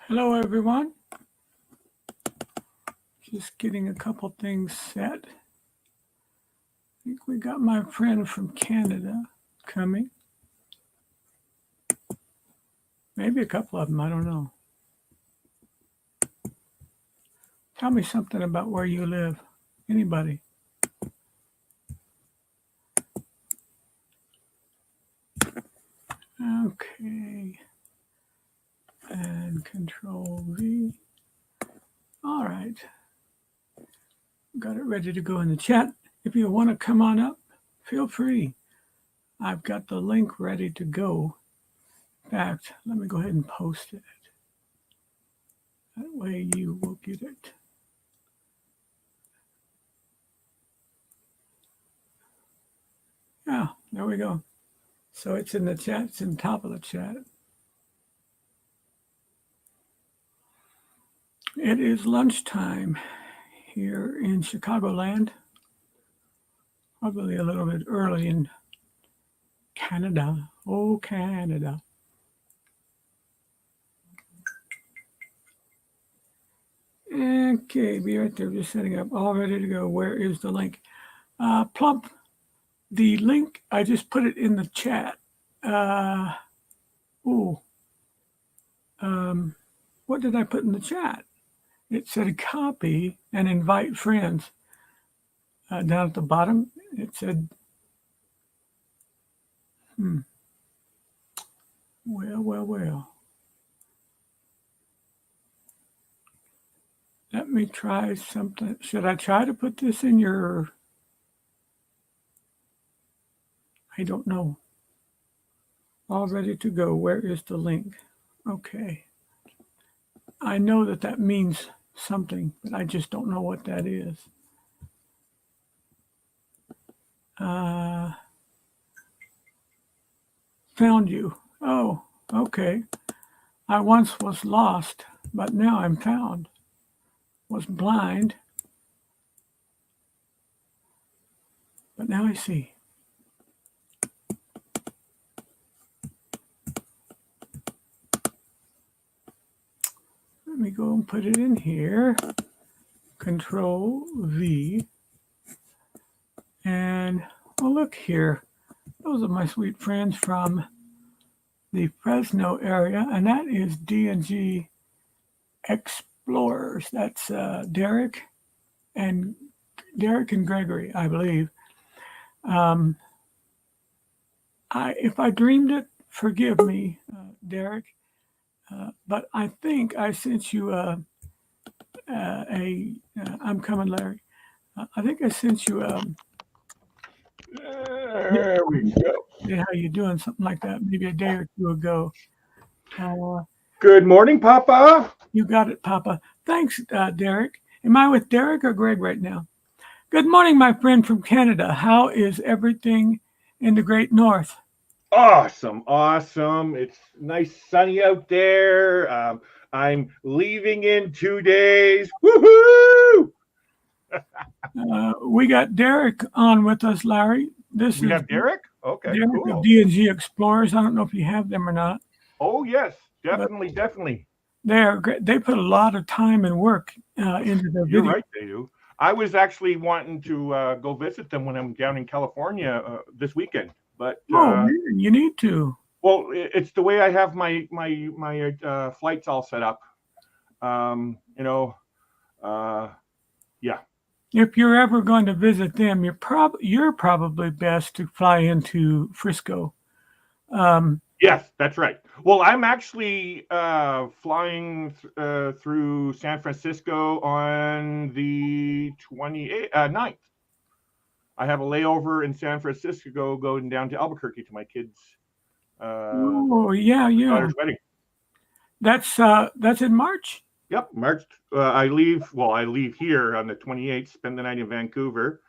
Hello, everyone. Just getting a couple things set. I think we got my friend from Canada coming. Maybe a couple of them, I don't know. Tell me something about where you live. Anybody? Okay. And Control V. All right. Got it ready to go in the chat. If you want to come on up, feel free. I've got the link ready to go. In fact, let me go ahead and post it. That way you will get it. Yeah, there we go. So it's in the chat, it's in the top of the chat. It is lunchtime here in Chicagoland. Probably a little bit early in Canada. Oh, Canada. Okay, be right there, just setting up, all ready to go. Where is the link? Plump, the link, I just put it in the chat. What did I put in the chat? It said copy and invite friends. Down at the bottom, it said, well. Let me try something. Should I try to put this in your... I don't know. All ready to go. Where is the link? Okay. I know that means something, but I just don't know what that is. Found you. Oh, okay. I once was lost, but now I'm found. Was blind, but now I see. Let me go and put it in here. Control V. And oh, look here. Those are my sweet friends from the Fresno area, and that is D&G Explorers. That's Derek and Gregory, I believe. If I dreamed it, forgive me, Derek. But I think I sent you I'm coming, Larry. I think I sent you there we go. Hey, how you doing? Something like that, maybe a day or two ago. Good morning, Papa. You got it, Papa. Thanks, Derek. Am I with Derek or Greg right now? Good morning, my friend from Canada. How is everything in the Great North? Awesome. It's nice sunny out there. I'm leaving in 2 days. Woohoo! We got Derek on with us, Larry. We have Derek? Okay, Derek cool. of D&G Explorers. I don't know if you have them or not. Oh, yes, definitely. They put a lot of time and work into their You're video. right, they do. I was actually wanting to go visit them when I'm down in California this weekend. But man, you need to. Well, it's the way I have my flights all set up. Yeah. If you're ever going to visit them, you're probably best to fly into Frisco. Yes, that's right. Well, I'm actually flying through San Francisco on the 9th. I have a layover in San Francisco going down to Albuquerque to my kids' daughter's wedding. That's in March? Yep, March. I leave here on the 28th, spend the night in Vancouver,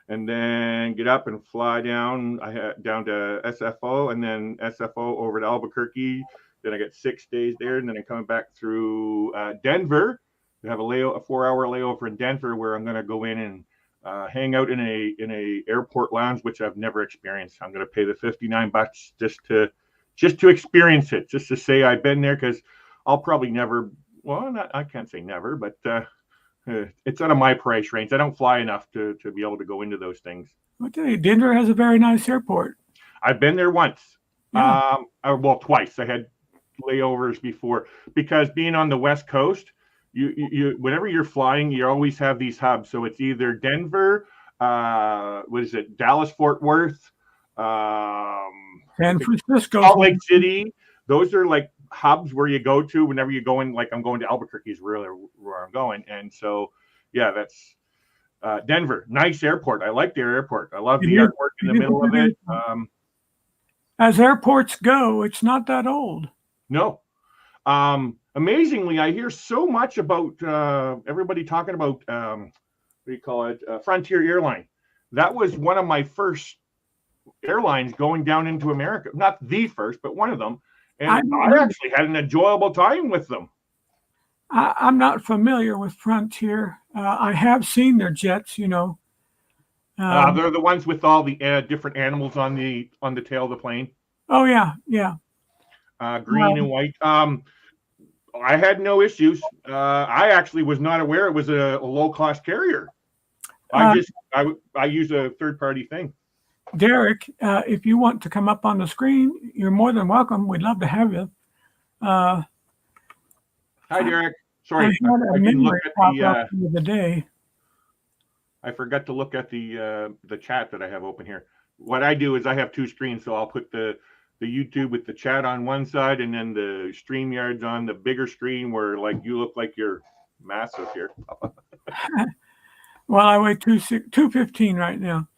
and then get up and fly down to SFO, and then SFO over to Albuquerque. Then I get 6 days there, and then I'm coming back through Denver. We have a 4-hour layover in Denver where I'm going to go in and hang out in a airport lounge, which I've never experienced. I'm going to pay the $59 just to experience it, just to say I've been there, because I'll probably never well, I can't say never, but it's out of my price range. I don't fly enough to be able to go into those things. I'll tell you, Denver has a very nice airport. I've been there once. Yeah. Well, twice. I had layovers before, because being on the West Coast, you whenever you're flying, you always have these hubs. So it's either Denver, what is it, Dallas, Fort Worth, San Francisco, Salt Lake City. Those are like hubs where you go to whenever you go in. Like I'm going to Albuquerque is really where I'm going, and so yeah, that's Denver. Nice airport. I like their airport. I love the artwork in the middle of it. As airports go, it's not that old. No. Amazingly, I hear so much about everybody talking about what do you call it? Frontier Airline. That was one of my first airlines going down into America. Not the first, but one of them. And I actually had an enjoyable time with them. I'm not familiar with Frontier. I have seen their jets, you know. They're the ones with all the different animals on the tail of the plane. Oh yeah, yeah. Green and white. I had no issues. I actually was not aware it was a low-cost carrier. I use a third-party thing. Derek, if you want to come up on the screen, you're more than welcome. We'd love to have you. Hi, Derek. Sorry, I didn't look at the day. I forgot to look at the chat that I have open here. What I do is I have two screens, so I'll put the YouTube with the chat on one side, and then the StreamYard's on the bigger screen where like you look like you're massive here. Well, I weigh 215 right now.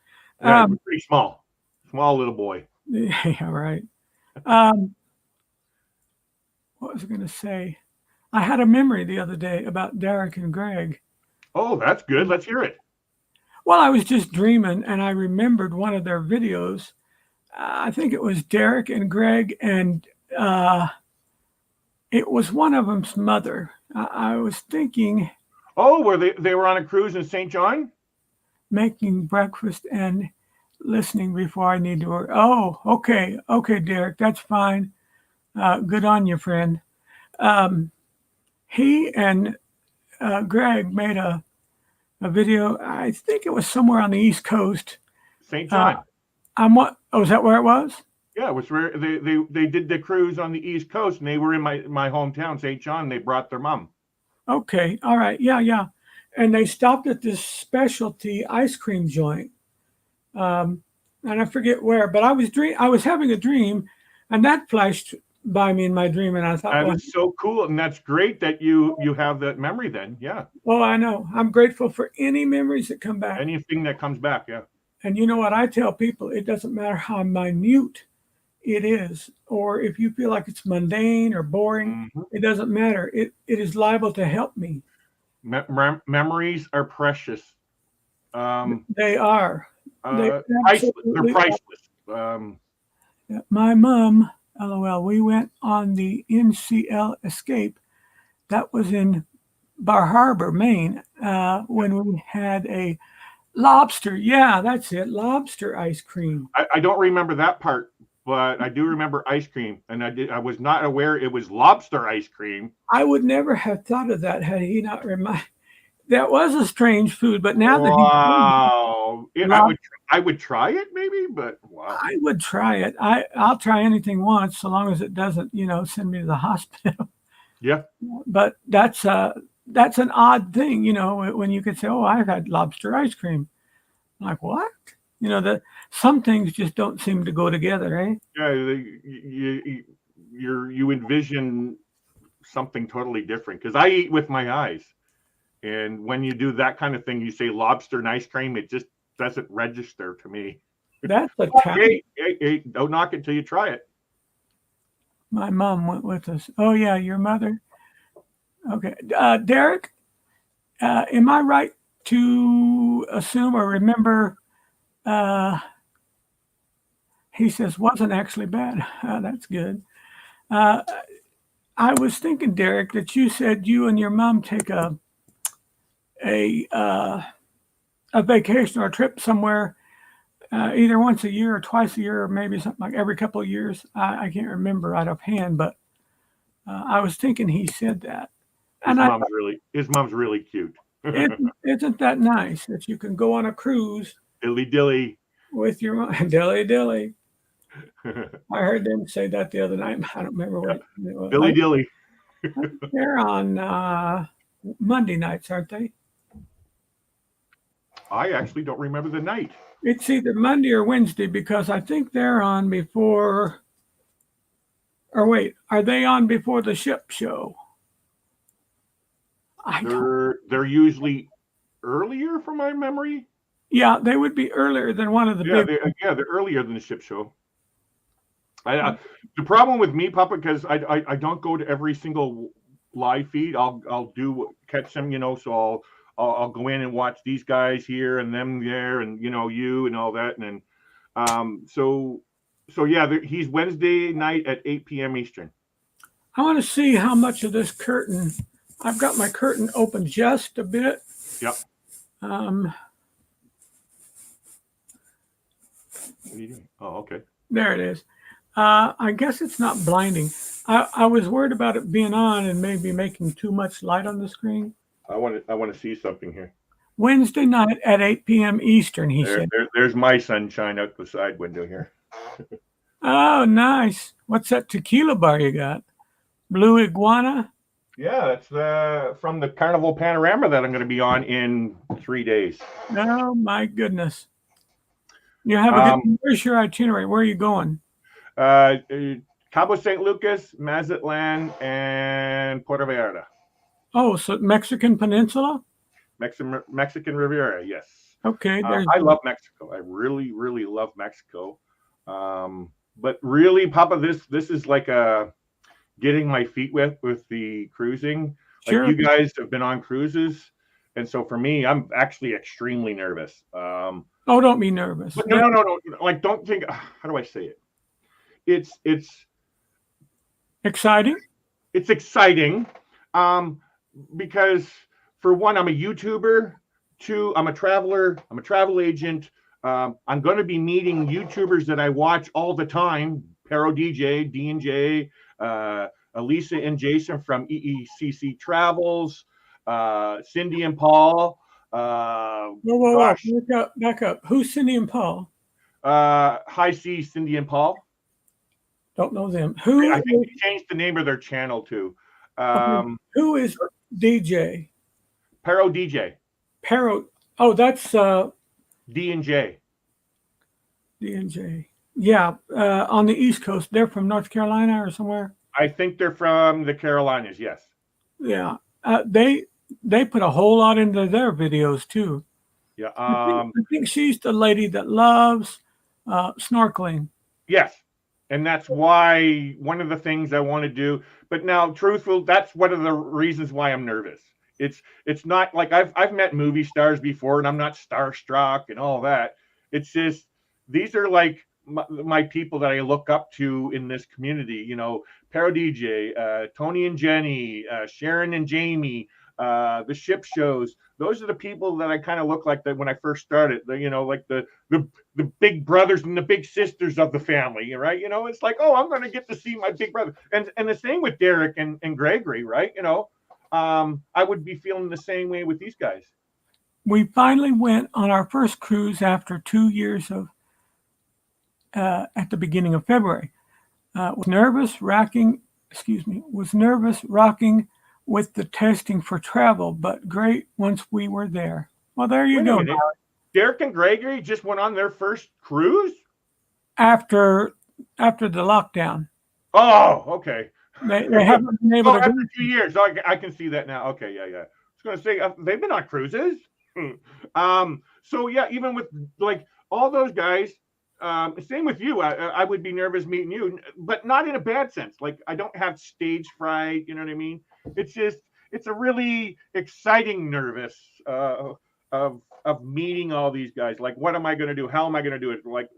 Yeah, pretty small little boy. Yeah, right. What was I going to say? I had a memory the other day about Derek and Greg. Oh, that's good. Let's hear it. Well, I was just dreaming, and I remembered one of their videos. I think it was Derek and Greg, and it was one of them's mother. I was thinking. Oh, were they were on a cruise in St. John? Making breakfast and listening before I need to work. Oh, okay, Derek, that's fine. Good on you, friend. He and Greg made a video. I think it was somewhere on the East Coast. St. John. Oh, is that where it was? Yeah, it was where they did the cruise on the East Coast, and they were in my hometown, St. John. They brought their mom. Okay, all right, yeah. And they stopped at this specialty ice cream joint. And I forget where, but I was having a dream, and that flashed by me in my dream, and I thought, that's so cool, and that's great that you have that memory then. Yeah. Well, I know. I'm grateful for any memories that come back. Anything that comes back, yeah. And you know what I tell people? It doesn't matter how minute it is, or if you feel like it's mundane or boring, it doesn't matter. It is liable to help me. Memories are precious. They are. They're priceless. My mom, LOL, we went on the NCL Escape. That was in Bar Harbor, Maine, when we had a lobster. Yeah, that's it. Lobster ice cream. I don't remember that part, but I do remember ice cream, and I was not aware it was lobster ice cream. I would never have thought of that had he not reminded. That was a strange food, but now that I would try it maybe, but wow. I would try it. I'll try anything once, so long as it doesn't, send me to the hospital. Yeah. But that's an odd thing, when you could say, "Oh, I've had lobster ice cream." I'm like, what? Some things just don't seem to go together, eh? Yeah, you envision something totally different, because I eat with my eyes. And when you do that kind of thing, you say lobster and ice cream, it just doesn't register to me. That's a hey, don't knock it till you try it. My mom went with us. Oh, yeah, your mother. Okay. Derek, am I right to assume or remember, he says, wasn't actually bad. That's good. I was thinking, Derek, that you said you and your mom take a vacation or a trip somewhere either once a year or twice a year, or maybe something like every couple of years. I can't remember out of hand, but I was thinking he said that. And I, His mom's really cute. isn't that nice that you can go on a cruise Dilly dilly. with your mom? Dilly dilly. I heard them say that the other night. I don't remember what it was. Dilly dilly. They're on Monday nights, aren't they? I actually don't remember the night. It's either Monday or Wednesday because I think they're on before. Or wait, are they on before the ship show? They're usually earlier, from my memory. Yeah, they would be earlier than one of the big. They're earlier than the ship show. The problem with me, Papa, because I don't go to every single live feed. I'll catch them, so I'll go in and watch these guys here and them there, and you and all that, and then so yeah, he's Wednesday night at 8 p.m. Eastern. I want to see how much of this curtain. I've got my curtain open just a bit. Yep. What are you doing? Oh, okay. There it is. I guess it's not blinding. I was worried about it being on and maybe making too much light on the screen. I want to see something here. Wednesday night at 8 p.m. Eastern, he said. There's my sunshine out the side window here. Oh, nice. What's that tequila bar you got? Blue Iguana? Yeah, that's from the Carnival Panorama that I'm going to be on in 3 days. Oh, my goodness. You have a good, where's your itinerary? Where are you going? Cabo San Lucas, Mazatlan, and Puerto Vallarta. Oh, so Mexican Peninsula? Mexican Riviera, yes. Okay. I love Mexico. I really, really love Mexico. But really, Papa, this is like getting my feet wet with the cruising. Sure. Like, you guys have been on cruises, and so for me, I'm actually extremely nervous. Oh, don't be nervous. No. Like, don't think. How do I say it? It's exciting. It's exciting, because for one, I'm a YouTuber. Two, I'm a traveler. I'm a travel agent. I'm going to be meeting YouTubers that I watch all the time. Pero DJ, D&J, Elisa and Jason from EECC Travels, Cindy and Paul. Whoa. Back up. Who's Cindy and Paul? High C, Cindy and Paul. Don't know them. I think they changed the name of their channel too. Who is DJ? Pero DJ. Pero. Oh, that's D&J. D&J. Yeah, on the East Coast. They're from North Carolina or somewhere. I think they're from the Carolinas. Yes. Yeah. They put a whole lot into their videos too. Yeah. I think she's the lady that loves snorkeling. Yes. And that's why one of the things I want to do. But now, truthful, that's one of the reasons why I'm nervous. It's not like I've met movie stars before, and I'm not starstruck and all that. It's just these are like my people that I look up to in this community. Pero DJ, Tony and Jenny, Sharon and Jamie, the ship shows. Those are the people that I kind of look like that when I first started. Like the big brothers and the big sisters of the family, right? It's like, oh, I'm going to get to see my big brother. And the same with Derek and Gregory, right? I would be feeling the same way with these guys. We finally went on our first cruise after 2 years of at the beginning of February. Was nervous rocking with the testing for travel, but great once we were there. Well, there you go. Derek and Gregory just went on their first cruise after the lockdown. Oh, okay. They haven't been able to. After 2 years, I can see that now. Okay, yeah. I was going to say they've been on cruises. So yeah, even with like all those guys, same with you. I would be nervous meeting you, but not in a bad sense. Like, I don't have stage fright. You know what I mean? It's a really exciting nervous of meeting all these guys. Like, what am I going to do? How am I going to do it? Like,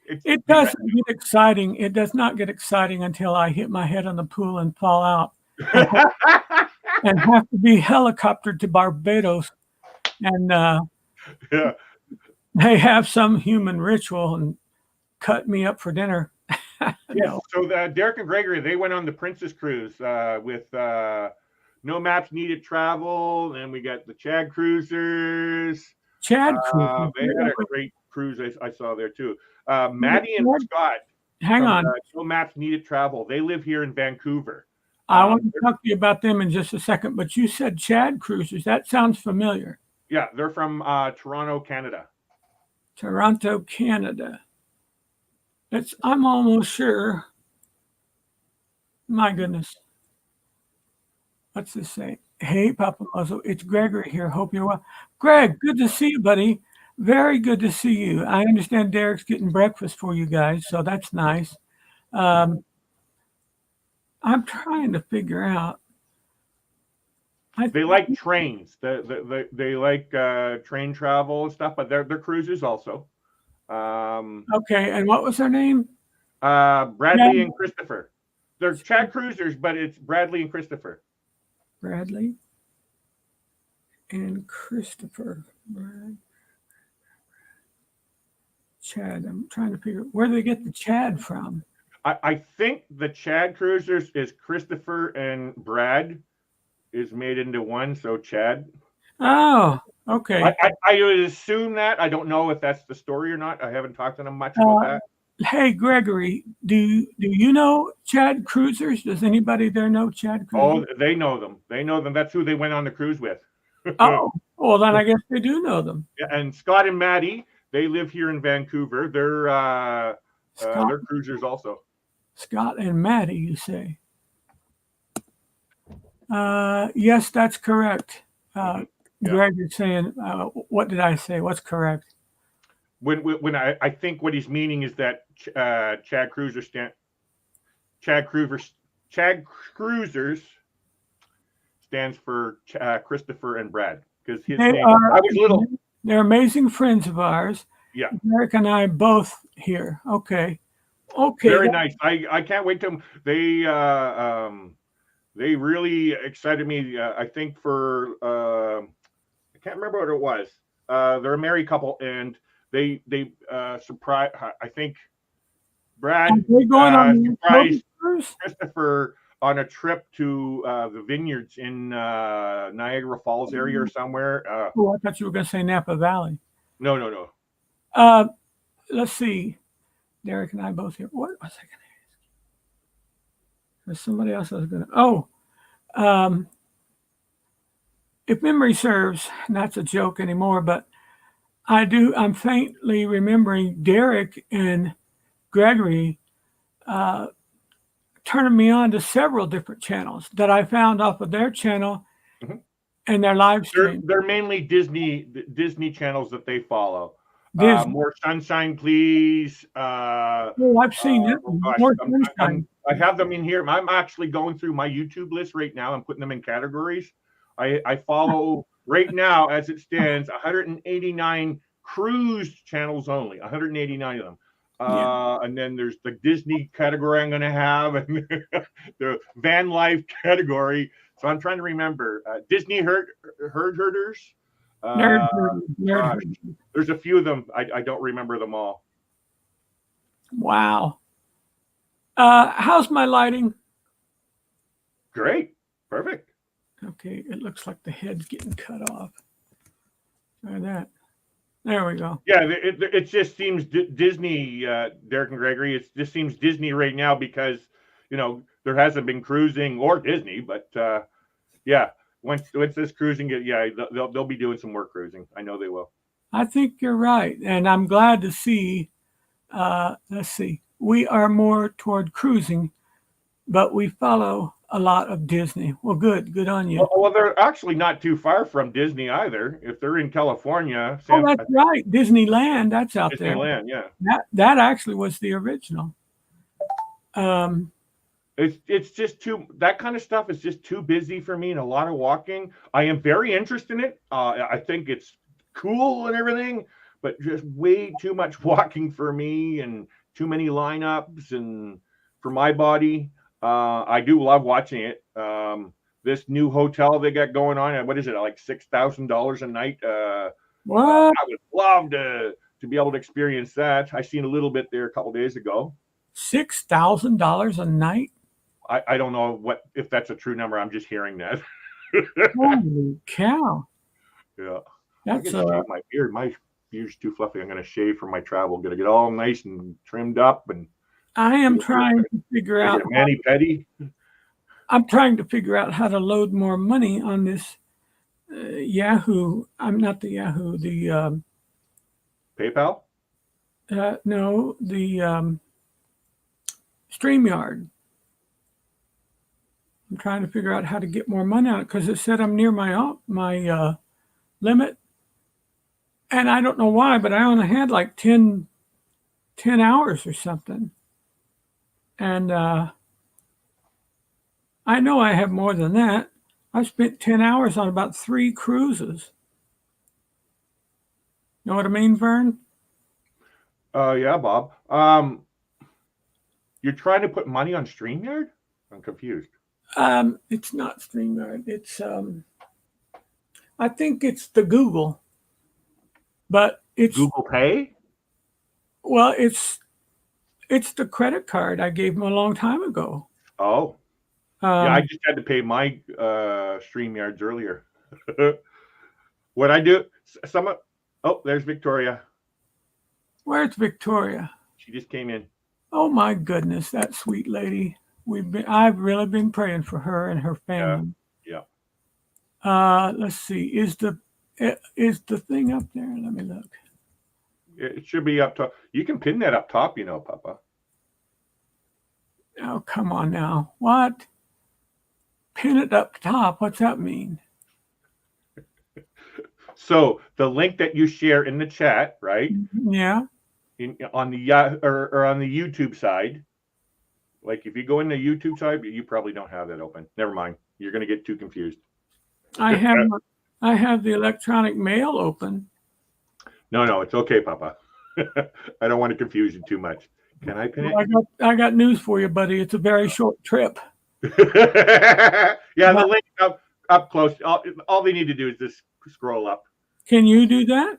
it doesn't get exciting. It does not get exciting until I hit my head on the pool and fall out and have to be helicoptered to Barbados. And yeah, they have some human ritual and cut me up for dinner. Yeah. So Derek and Gregory, they went on the Princess Cruise with No Maps Needed Travel. And we got the Chad Cruisers. Chad Cruisers. They got a great cruise I saw there too. Maddie and Scott Hang from on. No Maps Needed Travel. They live here in Vancouver. I want to talk to you about them in just a second, but you said Chad Cruisers. That sounds familiar. Yeah, they're from Toronto, Canada. Toronto, Canada. I'm almost sure. My goodness. What's this say? Hey, Papa Muzzle, it's Gregory here. Hope you're well. Greg, good to see you, buddy. Very good to see you. I understand Derek's getting breakfast for you guys, so that's nice. I'm trying to figure out. They like trains. They like train travel and stuff, but they're cruisers also. Okay, and what was their name? Bradley and Christopher. They're Chad Cruisers, but it's Bradley and Christopher. Bradley and Christopher. Chad. I'm trying to figure where do they get the Chad from. I think the Chad Cruisers is Christopher and Brad is made into one, so Chad. Oh, okay. I would assume that. I don't know if that's the story or not. I haven't talked to them much about that. Hey, Gregory, do you know Chad Cruisers? Does anybody there know Chad Cruisers? Oh, they know them. They know them. That's who they went on the cruise with. Oh, well, then I guess they do know them. Yeah, and Scott and Maddie, they live here in Vancouver. They're cruisers also. Scott and Maddie, you say? Yes, that's correct. Greg is saying, what did I say? What's correct? When I think what he's meaning is that Chad Cruisers stands for Christopher and Brad because his name. I was little. They're amazing friends of ours. Yeah, Derek and I both here. Okay. Very nice. I can't wait to they really excited me. I think for I can't remember what it was. They're a married couple and they surprised. I think Brad surprised Christopher on a trip to the vineyards in Niagara Falls area or somewhere. I thought you were going to say Napa Valley. No. Let's see. Derek and I both here. What was I going to ask? There's somebody else I was going to. If memory serves, and that's a joke anymore, but I'm faintly remembering Derek and Gregory turning me on to several different channels that I found off of their channel and their live stream. They're mainly Disney channels that they follow. More Sunshine, Please. I've seen it. More Sunshine. I have them in here. I'm actually going through my YouTube list right now. I'm putting them in categories. I follow right now, as it stands, 189 cruise channels only. 189 of them. And then there's the Disney category I'm going to have, and the van life category. So I'm trying to remember Disney herd herders. There's a few of them. I don't remember them all. Wow. How's my lighting? Great. Perfect. Okay. It looks like the head's getting cut off. Try that. There we go. Yeah. It just seems Disney, Derek and Gregory. It just seems Disney right now because, there hasn't been cruising or Disney, but yeah. Once this cruising they'll be doing some more cruising. I know they will. I think you're right, and I'm glad to see. Let's see, we are more toward cruising, but we follow a lot of Disney. Well, good on you. Well, they're actually not too far from Disney either. If they're in California, that's right, Disneyland. That's out there. Disneyland, yeah. That actually was the original. It's just that kind of stuff is just too busy for me and a lot of walking. I am very interested in it. I think it's cool and everything, but just way too much walking for me and too many lineups and for my body. I do love watching it. This new hotel they got going on, what is it, like $6,000 a night? What? I would love to be able to experience that. I seen a little bit there a couple days ago. $6,000 a night? I don't know if that's a true number. I'm just hearing that. Holy cow! Yeah. I That's gotta shave my beard. My beard's too fluffy. I'm gonna shave for my travel. Gonna get all nice and trimmed up and I am trying to figure get out. a mani pedi. I'm trying to figure out how to load more money on this Yahoo. I'm not the Yahoo. The PayPal. no, the StreamYard. I'm trying to figure out how to get more money on it because it said I'm near my limit, and I don't know why, but I only had like 10 hours or something, and I know I have more than that. I spent 10 hours on about 3 cruises. Know what I mean, Vern? Yeah, Bob. You're trying to put money on StreamYard? I'm confused. It's not StreamYard. It's I think it's the Google, but it's Google Pay? well, it's the credit card I gave him a long time ago. Oh. Yeah, I just had to pay my StreamYards earlier. What I do, oh, there's Victoria. Where's Victoria? She just came in. Oh my goodness, that sweet lady. I've really been praying for her and her family. Yeah. Let's see. Is the thing up there? Let me look. It should be up top. You can pin that up top, Papa. Oh, come on now. What? Pin it up top. What's that mean? So the link that you share in the chat, right? Yeah. On the or on the YouTube side, like if you go in the YouTube side, you probably don't have that open. Never mind. You're going to get too confused. I have the electronic mail open. No, it's okay, Papa. I don't want to confuse you too much. Can I pin it? I got news for you, buddy. It's a very short trip. Yeah, the link up close. All they need to do is just scroll up. Can you do that?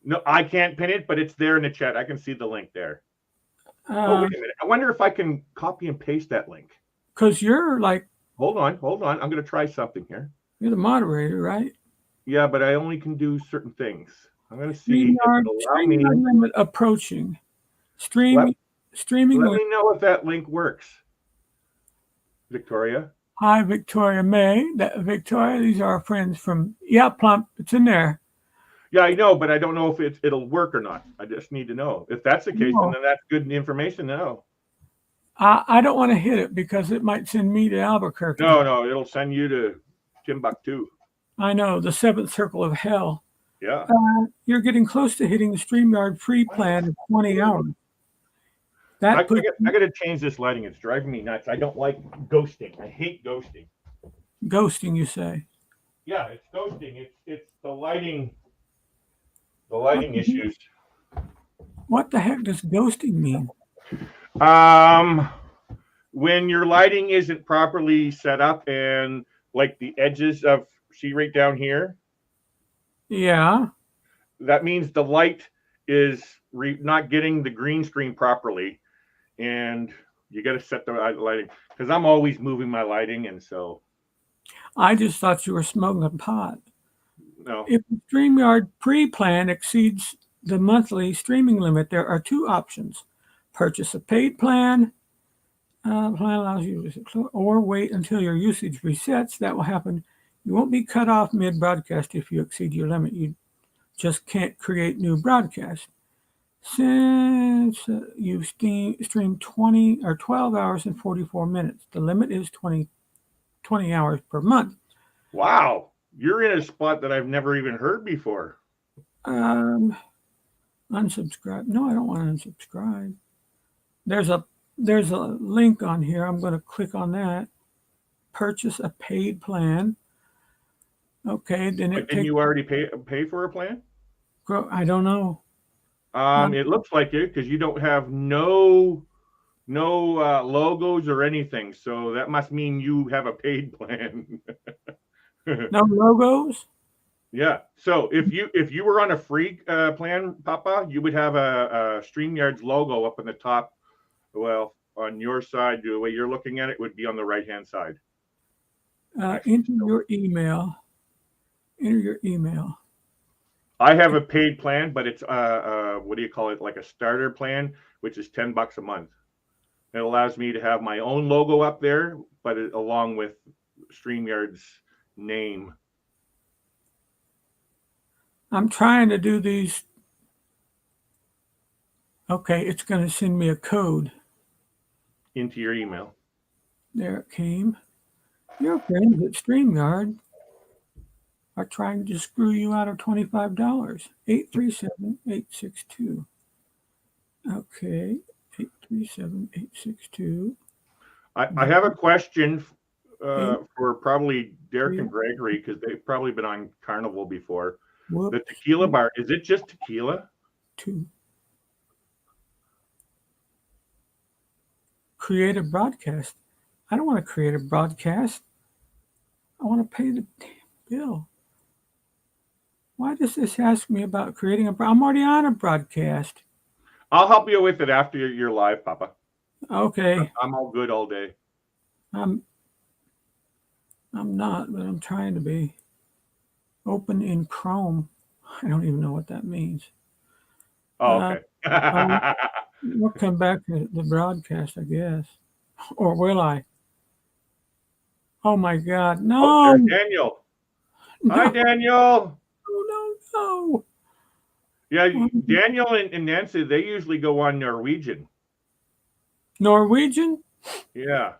No, I can't pin it, but it's there in the chat. I can see the link there. Oh, wait a minute. I wonder if I can copy and paste that link. Because you're like... Hold on. I'm going to try something here. You're the moderator, right? Yeah, but I only can do certain things. I'm going to see. StreamYard limit approaching. Streaming. Let me know if that link works. Victoria. Hi, Victoria May. Victoria, these are our friends from... Yeah, Plump. It's in there. Yeah, I know, but I don't know if it'll work or not. I just need to know. If that's the case, then that's good information to know. I don't want to hit it because it might send me to Albuquerque. No, it'll send you to Timbuktu. I know, the 7th circle of hell. Yeah. You're getting close to hitting the StreamYard free plan of 20 hours. I got to change this lighting. It's driving me nuts. I don't like ghosting. I hate ghosting. Ghosting, you say? Yeah, it's ghosting. It's the lighting. The lighting issues. What the heck does ghosting mean? When your lighting isn't properly set up and like the edges of, see right down here? Yeah. That means the light is not getting the green screen properly. And you got to set the lighting because I'm always moving my lighting. And so. I just thought you were smoking pot. No. If the StreamYard pre-plan exceeds the monthly streaming limit, there are 2 options. Purchase a paid plan. Plan allows you to, or wait until your usage resets. That will happen. You won't be cut off mid-broadcast if you exceed your limit. You just can't create new broadcasts. Since you stream 20 or 12 hours and 44 minutes, the limit is 20 hours per month. Wow. You're in a spot that I've never even heard before. Unsubscribe. No, I don't want to unsubscribe. There's a link on here. I'm going to click on that. Purchase a paid plan. Okay, then Didn't you already pay for a plan? I don't know. It looks like it because you don't have no logos or anything. So that must mean you have a paid plan. No logos? Yeah. So if you were on a free plan, Papa, you would have a StreamYard's logo up in the top. Well, on your side, the way you're looking at it would be on the right-hand side. Enter your email. Enter your email. I have a paid plan, but it's what do you call it? Like a starter plan, which is $10 a month. It allows me to have my own logo up there, but along with StreamYard's name. I'm trying to do these. Okay, it's going to send me a code. Into your email. There it came. Your friends at StreamYard are trying to screw you out of $25. 837-862. Okay, 837-862. I have a question for probably Derek and Gregory, because they've probably been on Carnival before. Whoops. The tequila bar, is it just tequila? 2. Create a broadcast. I don't want to create a broadcast. I want to pay the bill. Why does this ask me about creating a? I'm already on a broadcast. I'll help you with it after you're live, Papa. Okay. I'm all good all day. I'm not, but I'm trying to be. Open in Chrome. I don't even know what that means. Oh, okay. We'll come back to the broadcast, I guess. Or will I? Oh my God. No. Oh, Daniel. No. Hi, Daniel. No. Yeah, Daniel and Nancy, they usually go on Norwegian. Norwegian? Yeah.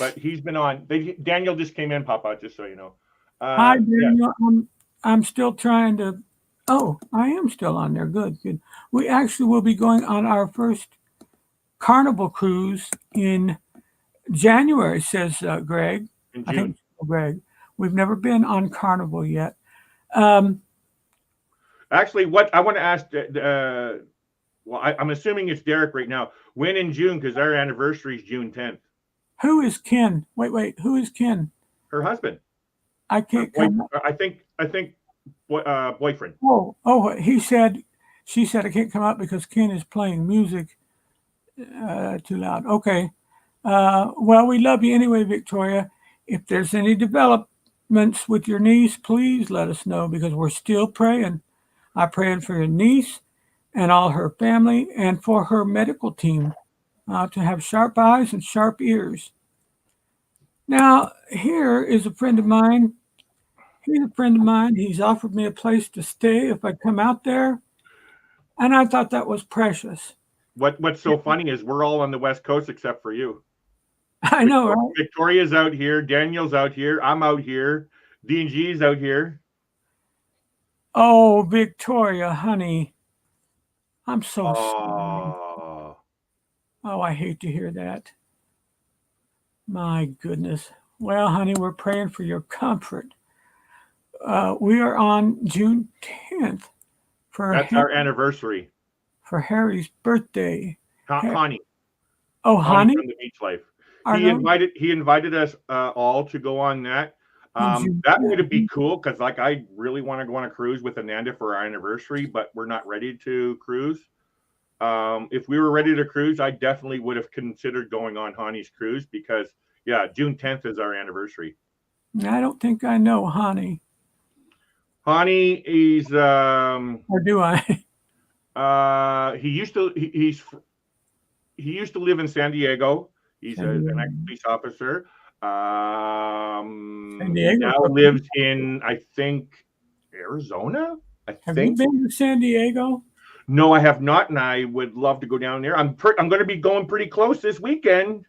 But he's been on. Daniel just came in, Papa, just so you know. Hi, Daniel. Yeah. I'm still trying to. Oh, I am still on there. Good. We actually will be going on our first Carnival cruise in January, says Greg. In June. I think Greg. We've never been on Carnival yet. Actually, what I want to ask, well, I'm assuming it's Derek right now. When in June? Because our anniversary is June 10th. Who is Ken? Wait. Who is Ken? Her husband. I can't come. I think boyfriend. Oh, she said I can't come out because Ken is playing music too loud. Okay. Well, we love you anyway, Victoria. If there's any developments with your niece, please let us know, because we're still praying. I'm praying for your niece and all her family, and for her medical team to have sharp eyes and sharp ears. Now, here is a friend of mine. He's a friend of mine. He's offered me a place to stay if I come out there. And I thought that was precious. What's so funny is we're all on the West Coast except for you. I know, right? Victoria's out here. Daniel's out here. I'm out here. D&G's out here. Oh, Victoria, honey. I'm so sorry. Oh, I hate to hear that. My goodness. Well, honey, we're praying for your comfort. We are on June 10th. That's our anniversary. For Harry's birthday. Connie. Oh, Honey from the Beach Life. He invited us all to go on that. That would be cool, because like I really want to go on a cruise with Ananda for our anniversary, but we're not ready to cruise. If we were ready to cruise, I definitely would have considered going on Honey's cruise, because June 10th is our anniversary. I don't think I know Honey. Honey is or do I? He used to live in San Diego. He's an ex-police officer. San Diego. Now lives in, I think, Arizona. Have you been to San Diego? No, I have not, and I would love to go down there. I'm going to be going pretty close this weekend.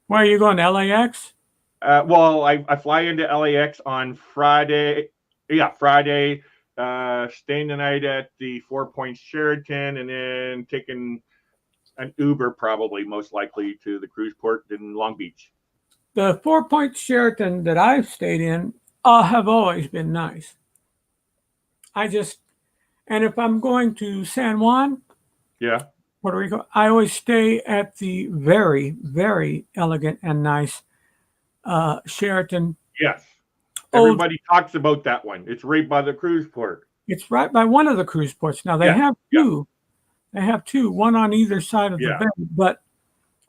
Where are you going? LAX? Well, I fly into LAX on Friday. Yeah, Friday. Staying the night at the 4 Points Sheraton, and then taking an Uber, probably most likely, to the cruise port in Long Beach. The 4 Points Sheraton that I've stayed in have always been nice. And if I'm going to San Juan, Puerto Rico, I always stay at the very, very elegant and nice Sheraton. Yes. Everybody talks about that one. It's right by the cruise port. It's right by one of the cruise ports. Now, they have two. They have two, one on either side of the bay. But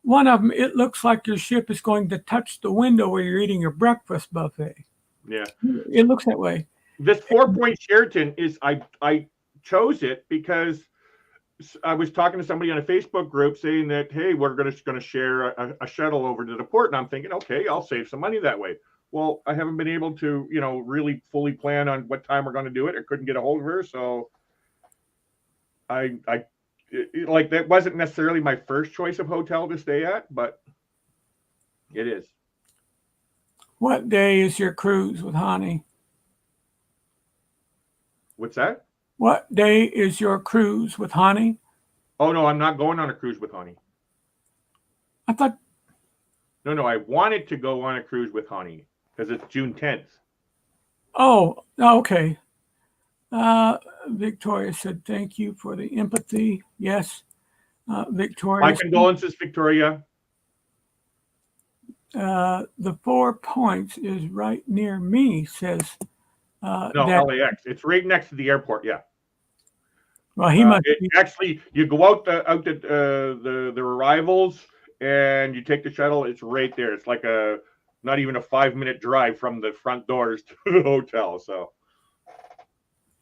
one of them, it looks like your ship is going to touch the window where you're eating your breakfast buffet. Yeah. It looks that way. This 4 Point Sheraton is, I chose it because I was talking to somebody on a Facebook group saying that, hey, we're going to share a shuttle over to the port. And I'm thinking, okay, I'll save some money that way. Well, I haven't been able to, really fully plan on what time we're going to do it. I couldn't get a hold of her. So that wasn't necessarily my first choice of hotel to stay at, but it is. What day is your cruise with Hani? What's that? What day is your cruise with Hani? Oh, no, I'm not going on a cruise with Hani. I thought. No, I wanted to go on a cruise with Hani because it's June 10th. Oh, okay. Victoria said, thank you for the empathy. Yes. Victoria. My condolences, Victoria. The 4 Points is right near me, says. No, LAX. It's right next to the airport. Yeah. Well, he must be. Actually, you go out the arrivals and you take the shuttle. It's right there. It's like not even a 5-minute drive from the front doors to the hotel. So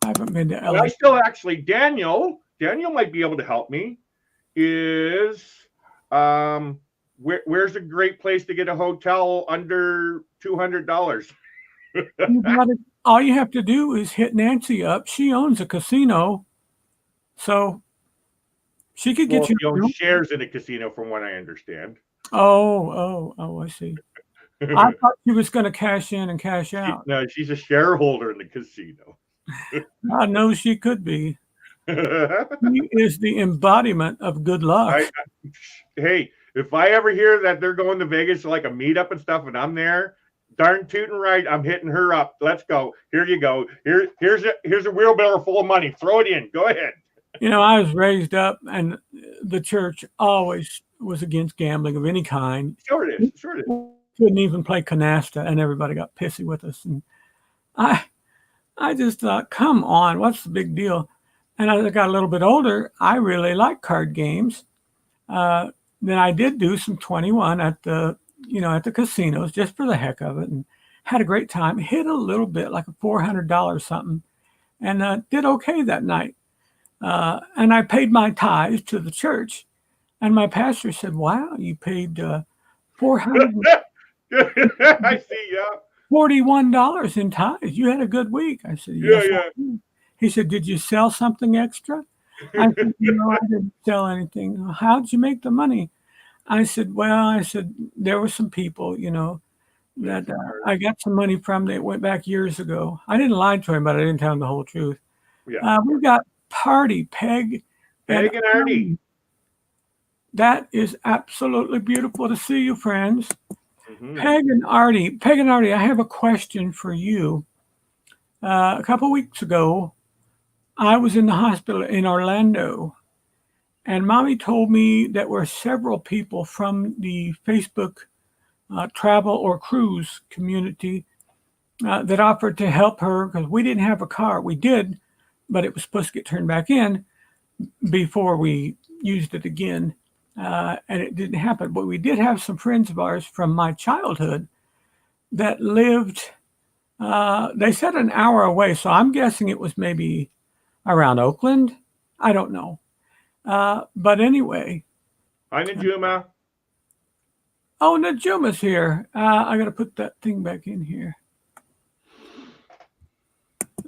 I haven't been to LA. I still actually, Daniel might be able to help me. Is where's a great place to get a hotel under $200? All you have to do is hit Nancy up. She owns a casino, so she could get you. She owns shares in a casino, from what I understand. Oh! I see. I thought she was going to cash in and cash out. No, she's a shareholder in the casino. I know she could be. She is the embodiment of good luck. Hey, if I ever hear that they're going to Vegas like a meetup and stuff, and I'm there, darn tootin' right, I'm hitting her up. Let's go. Here you go. Here's a wheelbarrow full of money. Throw it in. Go ahead. I was raised up, and the church always was against gambling of any kind. Sure it is. Couldn't even play canasta, and everybody got pissy with us. And I just thought, come on, what's the big deal? And as I got a little bit older, I really liked card games. Then I did do some 21 at the casinos just for the heck of it, and had a great time. Hit a little bit, like a $400 something, and did okay that night. And I paid my tithes to the church, and my pastor said, "Wow, you paid $400." I see, yeah. $41 in tithes. You had a good week. I said, yes. Yeah. He said, did you sell something extra? I said, no, I didn't sell anything. How did you make the money? I said, there were some people, that I got some money from that went back years ago. I didn't lie to him, but I didn't tell him the whole truth. Yeah. We got Peg and Artie. That is absolutely beautiful to see you, friends. Mm-hmm. Peg and Artie, I have a question for you. A couple weeks ago, I was in the hospital in Orlando, and Mommy told me that were several people from the Facebook travel or cruise community that offered to help her because we didn't have a car. We did, but it was supposed to get turned back in before we used it again. And it didn't happen. But we did have some friends of ours from my childhood that lived, they said an hour away. So I'm guessing it was maybe around Oakland. I don't know. But anyway. Hi, Najuma. Oh, Najuma's here. I got to put that thing back in here.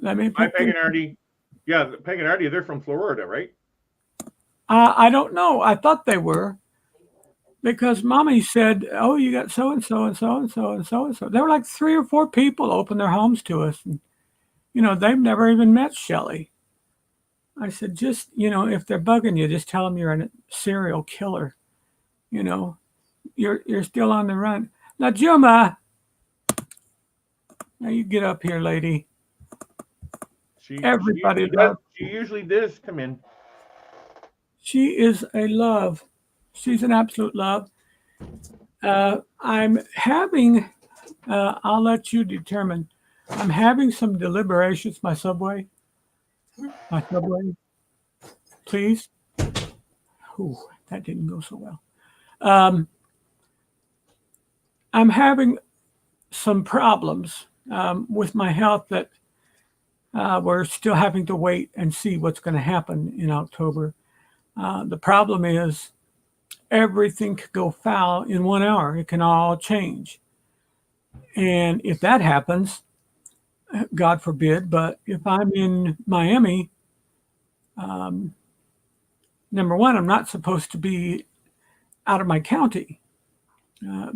Hi, Peg and Artie. Yeah, Peg and Artie, they're from Florida, right? I don't know. I thought they were because Mommy said, oh, you got so-and-so and so-and-so and so-and-so. There were like 3 or 4 people open their homes to us. And, they've never even met Shelley. I said, just, if they're bugging you, just tell them you're a serial killer. You're still on the run. Now, Juma, now you get up here, lady. Everybody loves. She usually does come in. She is a love. She's an absolute love. I'm having, I'll let you determine. I'm having some deliberations. My subway, please. Ooh, that didn't go so well. I'm having some problems with my health that we're still having to wait and see what's going to happen in October. The problem is everything could go foul in 1 hour. It can all change. And if that happens, God forbid, but if I'm in Miami, number one, I'm not supposed to be out of my county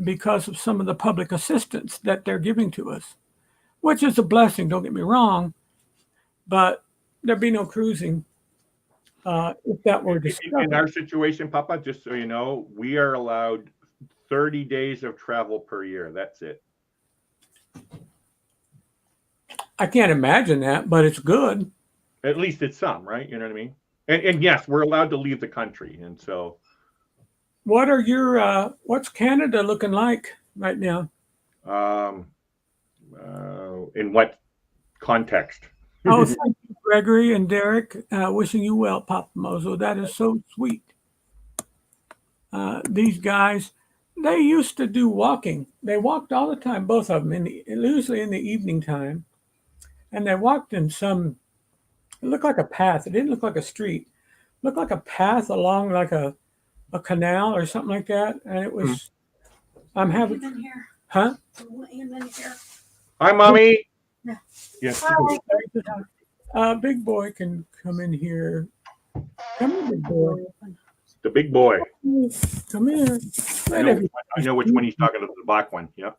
because of some of the public assistance that they're giving to us, which is a blessing, don't get me wrong, but there'd be no cruising if that were In discovered. our situation, Papa, just so you know, we are allowed 30 days of travel per year. That's it. I can't imagine that, but it's good. At least it's some, right? You know what I mean? And yes, we're allowed to leave the country. And so, What are your what's Canada looking like right now? in what context? Oh, thank you, Gregory and Derek. Wishing you well, Papa Mozo. That is so sweet. These guys, they used to do walking. They walked all the time, both of them, usually in the evening time. And they walked in some, it looked like a path. It didn't look like a street. It looked like a path along like a canal or something like that. And it was, I'm having, in here. huh? In here. Hi, Mommy. Yeah. Yes. Big boy can come in here. Come here, big boy. The big boy. Come here. I know which one he's talking about, the black one. Yeah.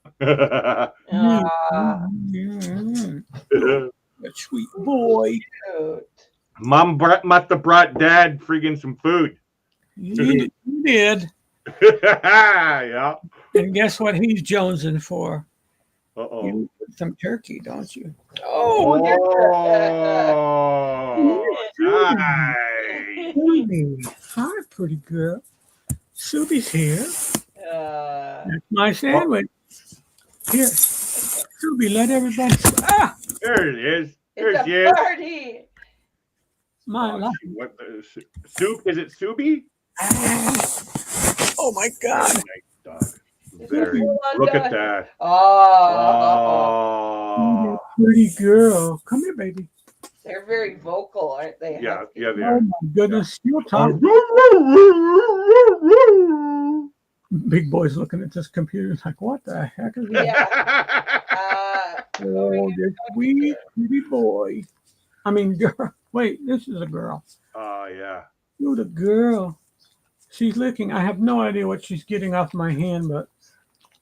A sweet boy. Cute. Mom must have brought Dad friggin' some food. You did. Yeah. And guess what he's jonesing for? Uh-oh. You want some turkey, don't you? Oh, nice. Subi. Hi, pretty girl. Subi's here. That's my sandwich. Here. Subi, let everybody. Ah! There it is. There It's she a is. party. My Oh, life. what the, soup? Is it Subi? Oh my God. Nice dog. Very. Look at that. Oh, Oh. Pretty girl. Come here, baby. they're very vocal, aren't they? Yeah, yeah, they Oh are. my goodness. You'll talk. Big boy's looking at this computer like, what the heck is that? Yeah. Oh, this sweet, pretty boy. I mean, girl. Wait, this is a girl. Oh, yeah. You're the girl. She's licking. I have no idea what she's getting off my hand, but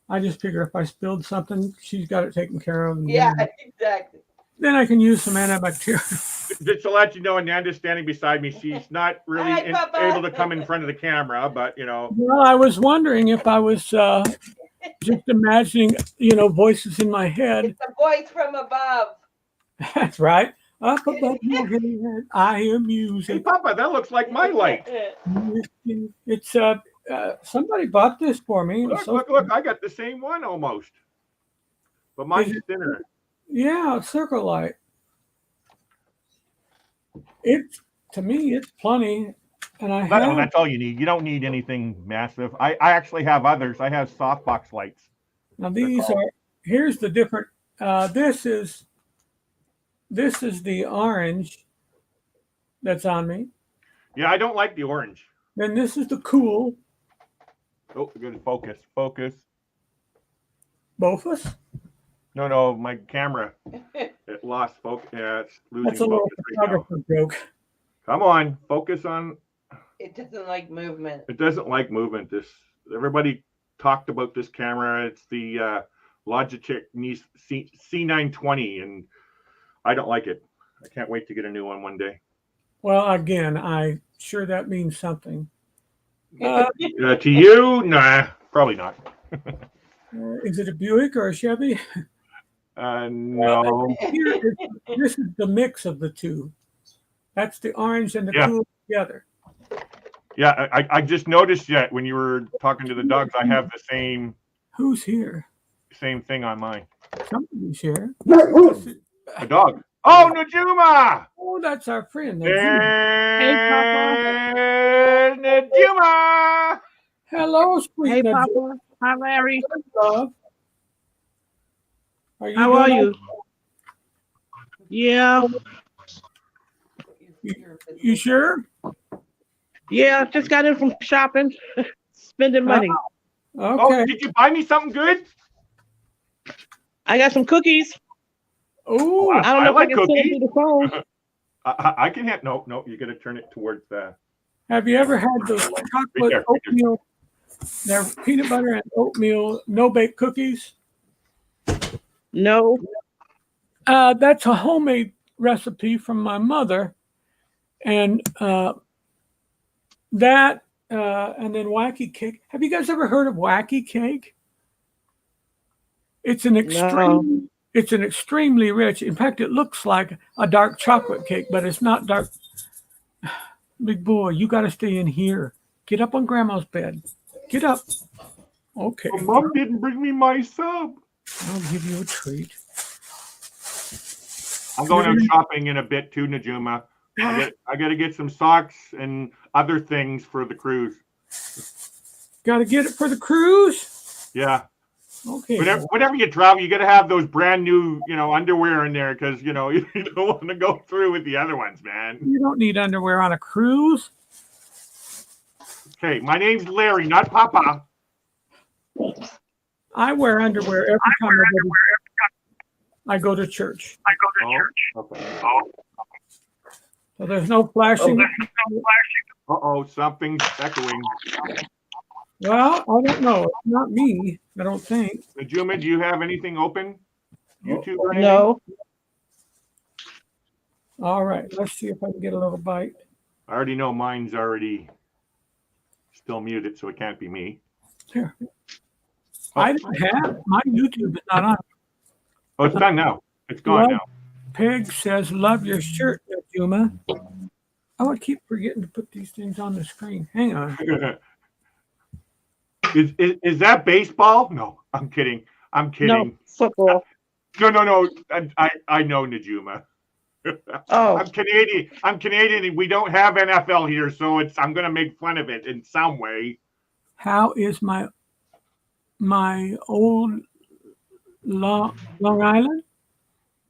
I just figure if I spilled something, she's got it taken care of. And Yeah, exactly. Then I can use some antibacterial. Just to let you know, Nanda's standing beside me. She's not really Hi, Papa. able to come in front of the camera, but you know. Well, I was wondering if I was just imagining, voices in my head. It's a voice from above. That's right. Up above my head, I hear Hey, music. Papa, that looks like my light. It's somebody bought this for me. Look, So- look! I got the same one almost, but mine's thinner. Yeah, circle light. To me, it's plenty, and I have. That's all you need. You don't need anything massive. I actually have others. I have softbox lights. Now these are. Here's the different. This is the orange that's on me. Yeah, I don't like the orange. Then this is the cool. Oh, good. Focus. Bofus. No, my camera. It lost focus. Yeah, it's losing That's a little focus right now. photographer joke. Come on, focus on. It doesn't like movement. It doesn't like movement. Everybody talked about this camera. It's the Logitech C920, and I don't like it. I can't wait to get a new one day. Well, again, I sure that means something. To you, nah, probably not. Is it a Buick or a Chevy? No. This is the mix of the two. That's the orange and the Yeah. cool together. Yeah, I just noticed yet when you were talking to the dogs, I have the Who's here? same thing on mine. Somebody's here. A dog. Oh, Najuma! Oh, that's our friend. There's Najuma! Hello, sweet Hey, Najuma, Papa. Hi, Larry. love. Are you How are doing you? Yeah. You sure? Yeah. Just got in from shopping, spending money. Oh, Okay. did you buy me something good? I got some cookies. Oh, I don't I know if I like can send them cookies. through the phone. I can have no. You got to turn it towards the. have you ever had those Right chocolate there. oatmeal? They're peanut butter and oatmeal no bake cookies. No. That's a homemade recipe from my mother, and that and then wacky cake. Have you guys ever heard of wacky cake? It's an extreme. It's an extremely rich. In fact, it looks like a dark chocolate cake, but it's not dark. Big boy, you got to stay in here. Get up on Grandma's bed. Get up. Okay, Well, Mom didn't bring me my sub. I'll give you a treat. I'm going out shopping in a bit too, Najuma. I got to get some socks and other things for the cruise. Got to get it for the cruise. Yeah. Okay. Whenever you travel, you got to have those brand new, underwear in there because you don't want to go through with the other ones, man. You don't need underwear on a cruise. Okay, my name's Larry, not Papa. I wear underwear every time I go to church. Okay. So there's no flashing. Something's echoing. Well, I don't know. It's not me. I don't think. Najuma, do you have anything open? YouTube or anything? No. All right. Let's see if I can get a little bite. I already know mine's already still muted, so it can't be me. Here. I don't have my YouTube is not on. Oh, it's done now. It's gone now. Peg says, "Love your shirt, Najuma." Oh, I keep forgetting to put these things on the screen. Hang on. Is that baseball? No, I'm kidding. I'm kidding. No. Football. No. I know Najuma. Oh. I'm Canadian. And we don't have NFL here, so I'm gonna make fun of it in some way. How is my old Long Island?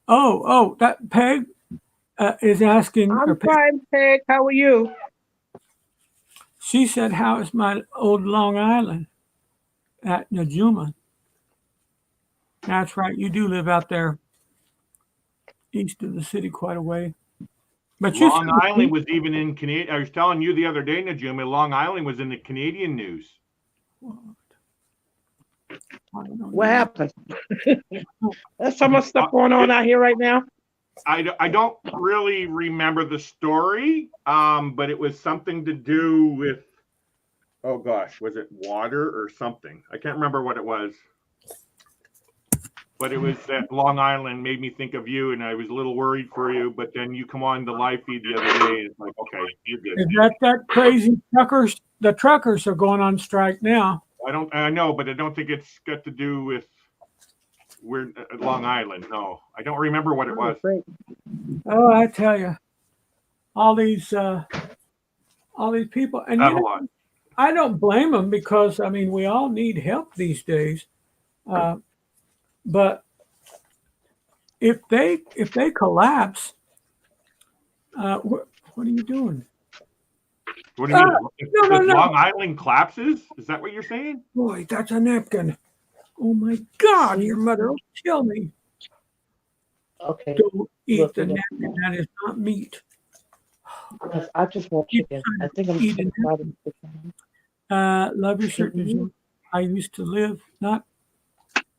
Oh, that Peg is asking. I'm fine, Peg. How are you? She said, "How is my old Long Island at Najuma?" That's right. You do live out there east of the city quite a way. But Long Island was even in Canadian. I was telling you the other day, Najuma, Long Island was in the Canadian news. What happened? There's so much stuff going on out here right now. I don't really remember the story, but it was something to do with, oh gosh, was it water or something? I can't remember what it was. But it was that Long Island made me think of you, and I was a little worried for you. But then you come on the live feed the other day, and it's like, okay, you're good. Is that crazy truckers? The truckers are going on strike now. I know, but I don't think it's got to do with Long Island. No, I don't remember what it was. Oh, I tell you, all these people, and I don't blame them because I mean we all need help these days. But if they collapse, what are you doing? What do you mean? No. Long Island collapses? Is that what you're saying? Boy, that's a napkin. Oh my God, your mother will kill me. Okay. Don't eat the napkin. That is not meat. I just want chicken. I think I'm eating chicken. Love your shirt. I used to live not.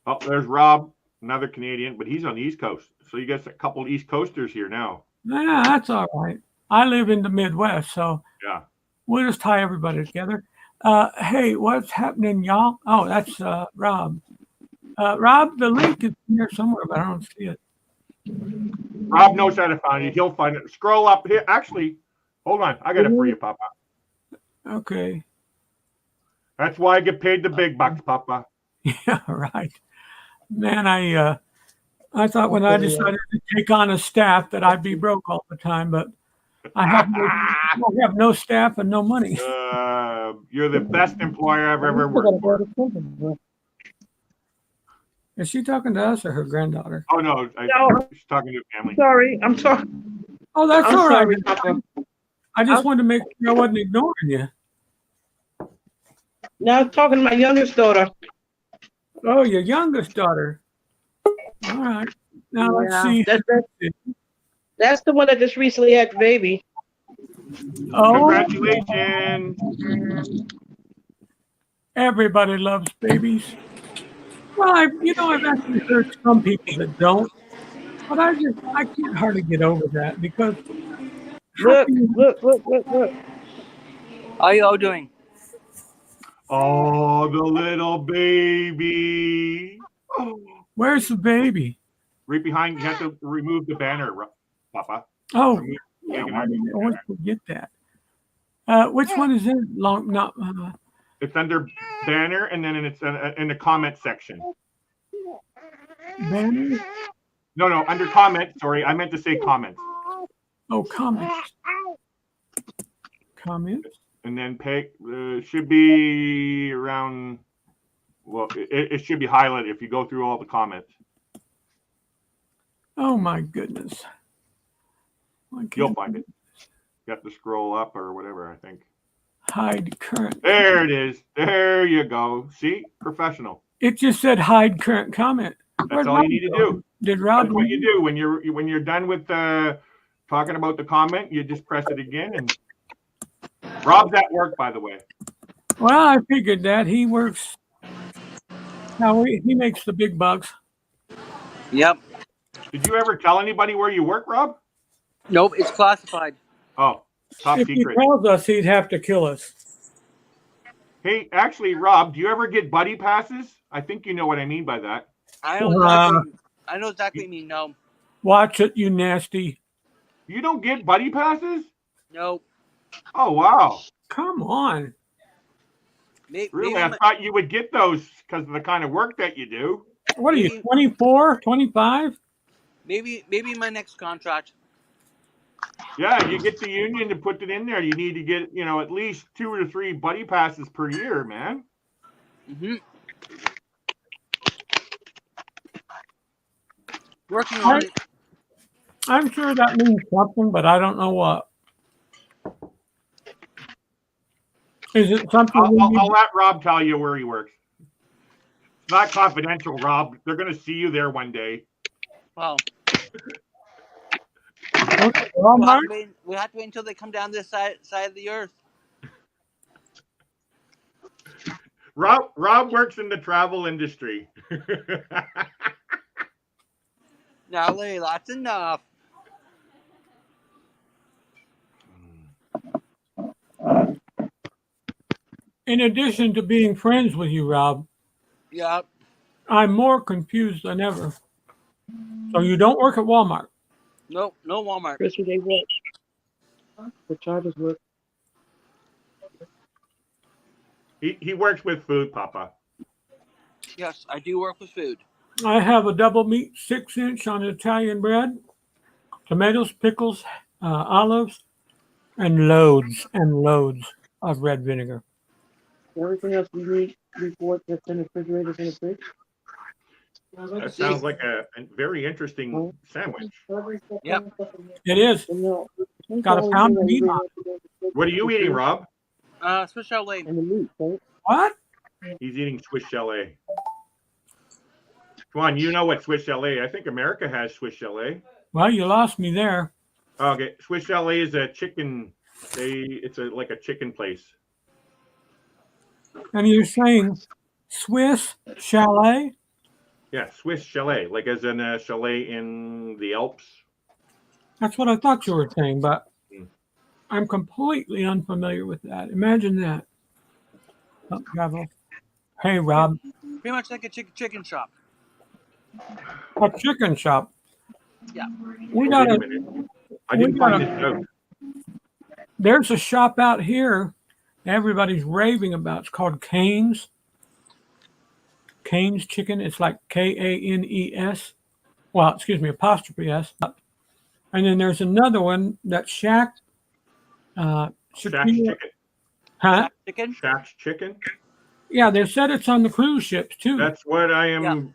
Oh, there's Rob, another Canadian, but he's on the East Coast. So you got a couple of East Coasters here now. Yeah, that's all right. I live in the Midwest, so yeah, we'll just tie everybody together. Hey, what's happening, y'all? Oh, that's Rob. Rob, the link is in there somewhere, but I don't see it. Rob knows how to find it. He'll find it. Scroll up here. Actually, hold on. I got it for you, Papa. Okay. That's why I get paid the big bucks, Papa. Yeah, right. Man, I thought when I decided to take on a staff that I'd be broke all the time, but I have no staff and no money. You're the best employer I've ever worked for. Is she talking to us or her granddaughter? Oh no, No. she's talking to family. Sorry, I'm sorry. Oh, that's I'm all right. sorry, Papa. I just wanted to make sure I wasn't ignoring you. Now I'm talking to my youngest daughter. Oh, your youngest daughter. All right. Now let's see. That's the one that just recently had the baby. Oh, Congratulations. everybody loves babies. Well, I've actually heard some people that don't, but I can't hardly get over that because Look. How you all doing? Oh, the little baby. Oh. Where's the baby? Right behind, you have to remove the banner, Papa. Oh, Remove- yeah, take it I out. always forget that. Which one is it? It's under banner, and then it's in the comment section. Banner? No, under comment. Sorry, I meant to say comments. Oh, comments. Comments? And then should be around. Well, it should be highlighted if you go through all the comments. Oh my goodness. You'll find it. You have to scroll up or whatever, I think. Hide current. There it is. There you go. See? Professional. It just said hide current comment. That's all you need to do. Did Rob? That's what you do when you're done with talking about the comment. You just press it again, and Rob's at work, by the way. Well, I figured that he works. Now he makes the big bucks. Yep. Did you ever tell anybody where you work, Rob? Nope, it's classified. Oh, top If he secret. tells us, he'd have to kill us. Hey, actually, Rob, do you ever get buddy passes? I think you know what I mean by that. I know exactly what you mean. No. Watch it, you nasty. You don't get buddy passes? Nope. Oh, wow. Come on. Really? I thought you would get those because of the kind of work that you do. What are you, 24, 25? Maybe my next contract. Yeah, you get the union to put it in there. You need to get, at least 2 or 3 buddy passes per year, man. Mm-hmm. Working on it. I'm sure that means something, but I don't know what. Is it something? I'll let Rob tell you where he works. It's not confidential, Rob. They're going to see you there one day. Well, Okay, we have to wait until they come down this side of the earth. Rob works in the travel industry. Now, Larry, that's enough. In addition to being friends with you, Rob, Yep. I'm more confused than ever. So you don't work at Walmart? Nope, no Walmart. Chris, where they work? The charges work. He works with food, Papa. Yes, I do work with food. I have a double meat 6-inch on Italian bread, tomatoes, pickles, olives, and loads of red vinegar. Everything else we need before that's in the refrigerator is in the fridge. That sounds like a very interesting sandwich. Yep. It is. Got a pound of meat on it. What are you eating, Rob? Swiss chalet. And the meat, right? What? He's eating Swiss chalet. Come on, you know what Swiss chalet? I think America has Swiss chalet. Well, you lost me there. Okay, Swiss chalet is a chicken. It's like a chicken place. And you're saying Swiss chalet? Yeah, Swiss chalet, like as in a chalet in the Alps. That's what I thought you were saying, but I'm completely unfamiliar with that. Imagine that. Oh, bravo. Hey, Rob. Pretty much like a chicken shop. A chicken shop. Yeah. We Wait got a a. minute. I didn't find this out. There's a shop out here everybody's raving about. It's called Cane's. Cane's Chicken. It's like Kanes. Well, excuse me, apostrophe S. And then there's another one that's Shack Shack's Shakira, Chicken. huh? Chicken? Shack's Chicken. Yeah, they said it's on the cruise ships too. That's what I am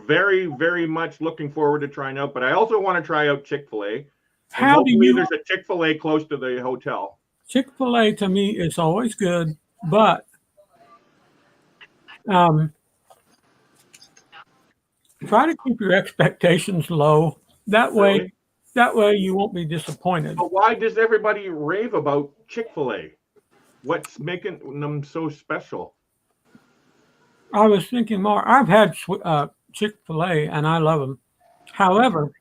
very, very much looking forward to trying out. But I also want to try out Chick-fil-A. And How do hopefully you? there's a Chick-fil-A close to the hotel. Chick-fil-A to me is always good, but um, try to keep your expectations low. Really? That way you won't be disappointed. But why does everybody rave about Chick-fil-A? What's making them so special? I was thinking more. I've had Chick-fil-A and I love them. However,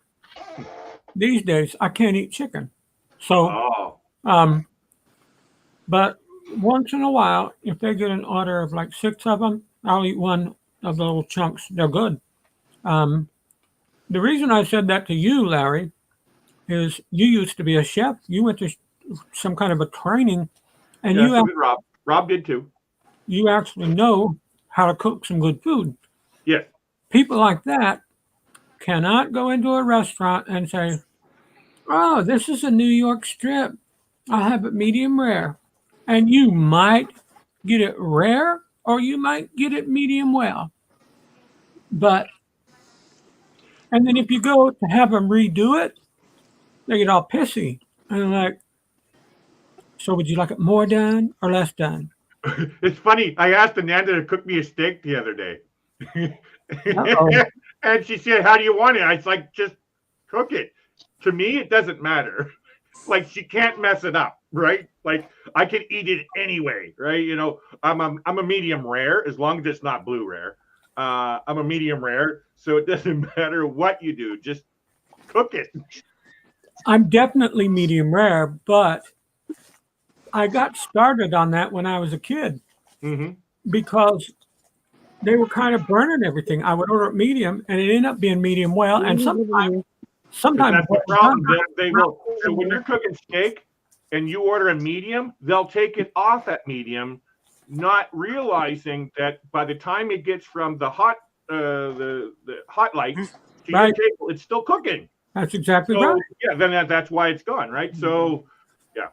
these days I can't eat chicken. So, Oh, but once in a while, if they get an order of like 6 of them, I'll eat one of the little chunks. They're good. The reason I said that to you, Larry, is you used to be a chef. You went to some kind of a training, and yeah, so did Rob. Rob did too. you actually know how to cook some good food. Yes. People like that cannot go into a restaurant and say, "Oh, this is a New York strip. I'll have it medium rare," and you might get it rare or you might get it medium well. But and then if you go to have them redo it, they get all pissy and like, "So would you like it more done or less done?" It's funny. I asked Ananda to cook me a steak the other day. Uh-oh. And she said, "How do you want it?" I was like, "Just cook it." To me, it doesn't matter. Like, she can't mess it up, right? Like, I can eat it anyway, right? You know, I'm a medium rare as long as it's not blue rare. I'm a medium rare, so it doesn't matter what you do. Just cook it. I'm definitely medium rare, but I got started on that when I was a kid Mm-hmm. because they were kind of burning everything. I would order it medium, and it ended up being medium well. And sometimes That's the well problem. done. They will. So when you're cooking steak and you order a medium, they'll take it off at medium, not realizing that by the time it gets from the hot light to your Right. table, it's still cooking. That's exactly So right. yeah, then that's why it's gone, right? So yeah.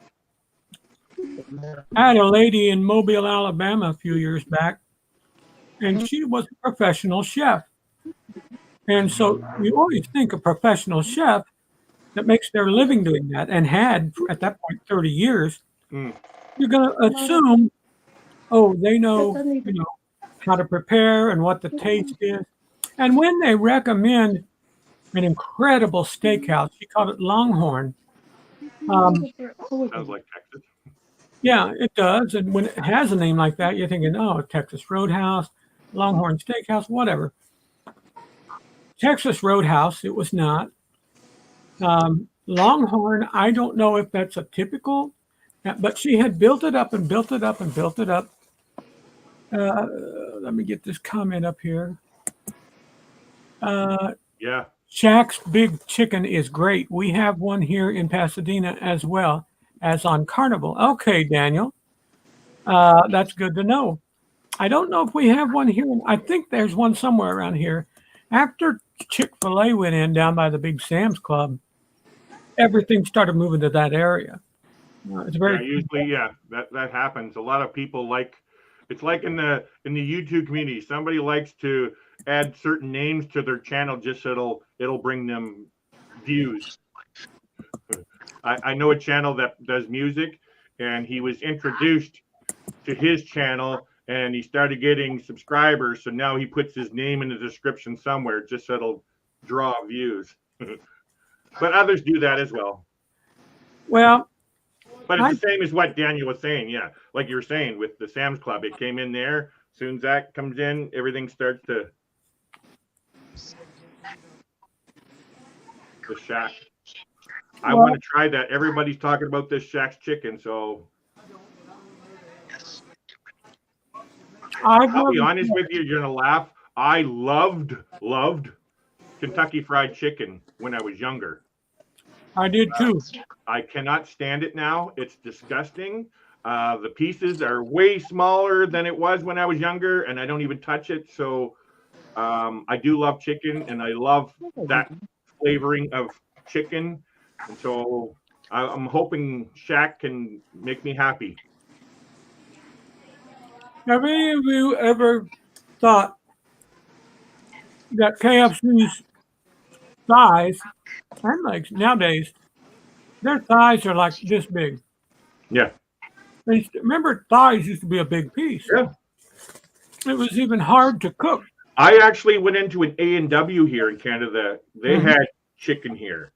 I had a lady in Mobile, Alabama, a few years back, and she was a professional chef. And so you always think a professional chef that makes their living doing that and had at that point 30 years, Mm. you're going to assume, oh, they know, how to prepare and what the taste is. And when they recommend an incredible steakhouse, she called it Longhorn. Sounds like Texas. Yeah, it does. And when it has a name like that, you're thinking, oh, Texas Roadhouse, Longhorn Steakhouse, whatever. Texas Roadhouse, it was not. Longhorn, I don't know if that's a typical, but she had built it up and built it up and built it up. Let me get this comment up here. Yeah. Shack's Big Chicken is great. We have one here in Pasadena as well as on Carnival. Okay, Daniel. That's good to know. I don't know if we have one here. I think there's one somewhere around here. After Chick-fil-A went in down by the big Sam's Club, everything started moving to that area. It's Yeah, very usually, that happens. A lot of people like, it's like in the YouTube community, somebody likes to add certain names to their channel just so it'll bring them views. I know a channel that does music, and he was introduced to his channel and he started getting subscribers, so now he puts his name in the description somewhere just so it'll draw views. But others do that as well. well. But it's the same as what Daniel was saying. Yeah. Like you were saying with the Sam's Club, it came in there. As soon as that comes in, everything starts to. The Shack. I want to try that. Everybody's talking about this Shack's chicken. So I'll be honest with you. You're going to laugh. I loved Kentucky Fried Chicken when I was younger. I did too. I cannot stand it now. It's disgusting. The pieces are way smaller than it was when I was younger, and I don't even touch it. So I do love chicken, and I love that flavoring of chicken. And so I'm hoping Shaq can make me happy. Have any of you ever thought that KFC's thighs and legs nowadays, their thighs are like this big? Yeah. Remember, thighs used to be a big piece. Yeah. It was even hard to cook. I actually went into an A&W here in Canada. They Mhm. had chicken here,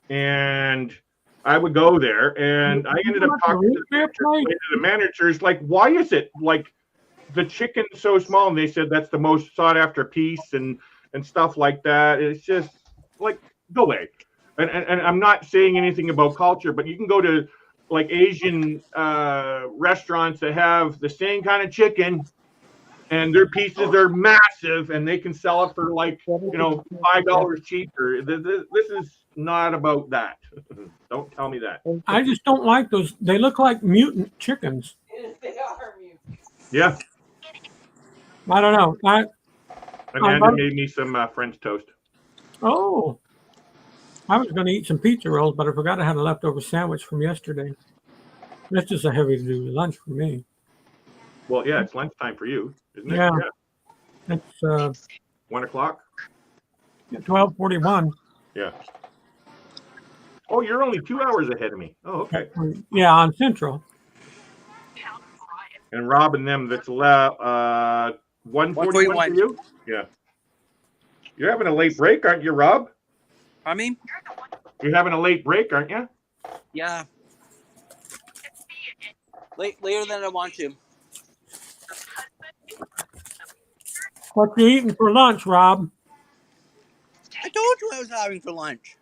and I would go there, and I ended up talking to the managers, like, why is it like the chicken's so small? And they said that's the most sought after piece and stuff like that. It's just like, go away. And I'm not saying anything about culture, but you can go to like Asian restaurants that have the same kind of chicken, and their pieces are massive, and they can sell it for like, you know, $5 cheaper. This is not about that. Don't tell me that. I just don't like those. They look like mutant chickens. They are mute. Yeah. I don't know. Amanda made me some French toast. Oh, I was going to eat some pizza rolls, but I forgot I had a leftover sandwich from yesterday. That's just a heavy to do lunch for me. Well, yeah, it's lunchtime for you, isn't it? Yeah. It's 1 o'clock. 12:41. Yeah. Oh, you're only 2 hours ahead of me. Oh, okay. Yeah, on Central. And Rob and them, that's 1:41 for you. Yeah. You're having a late break, aren't you, Rob? I mean, You're having a late break, aren't you? yeah. Later than I want to. What you eating for lunch, Rob? I told you I was having for lunch.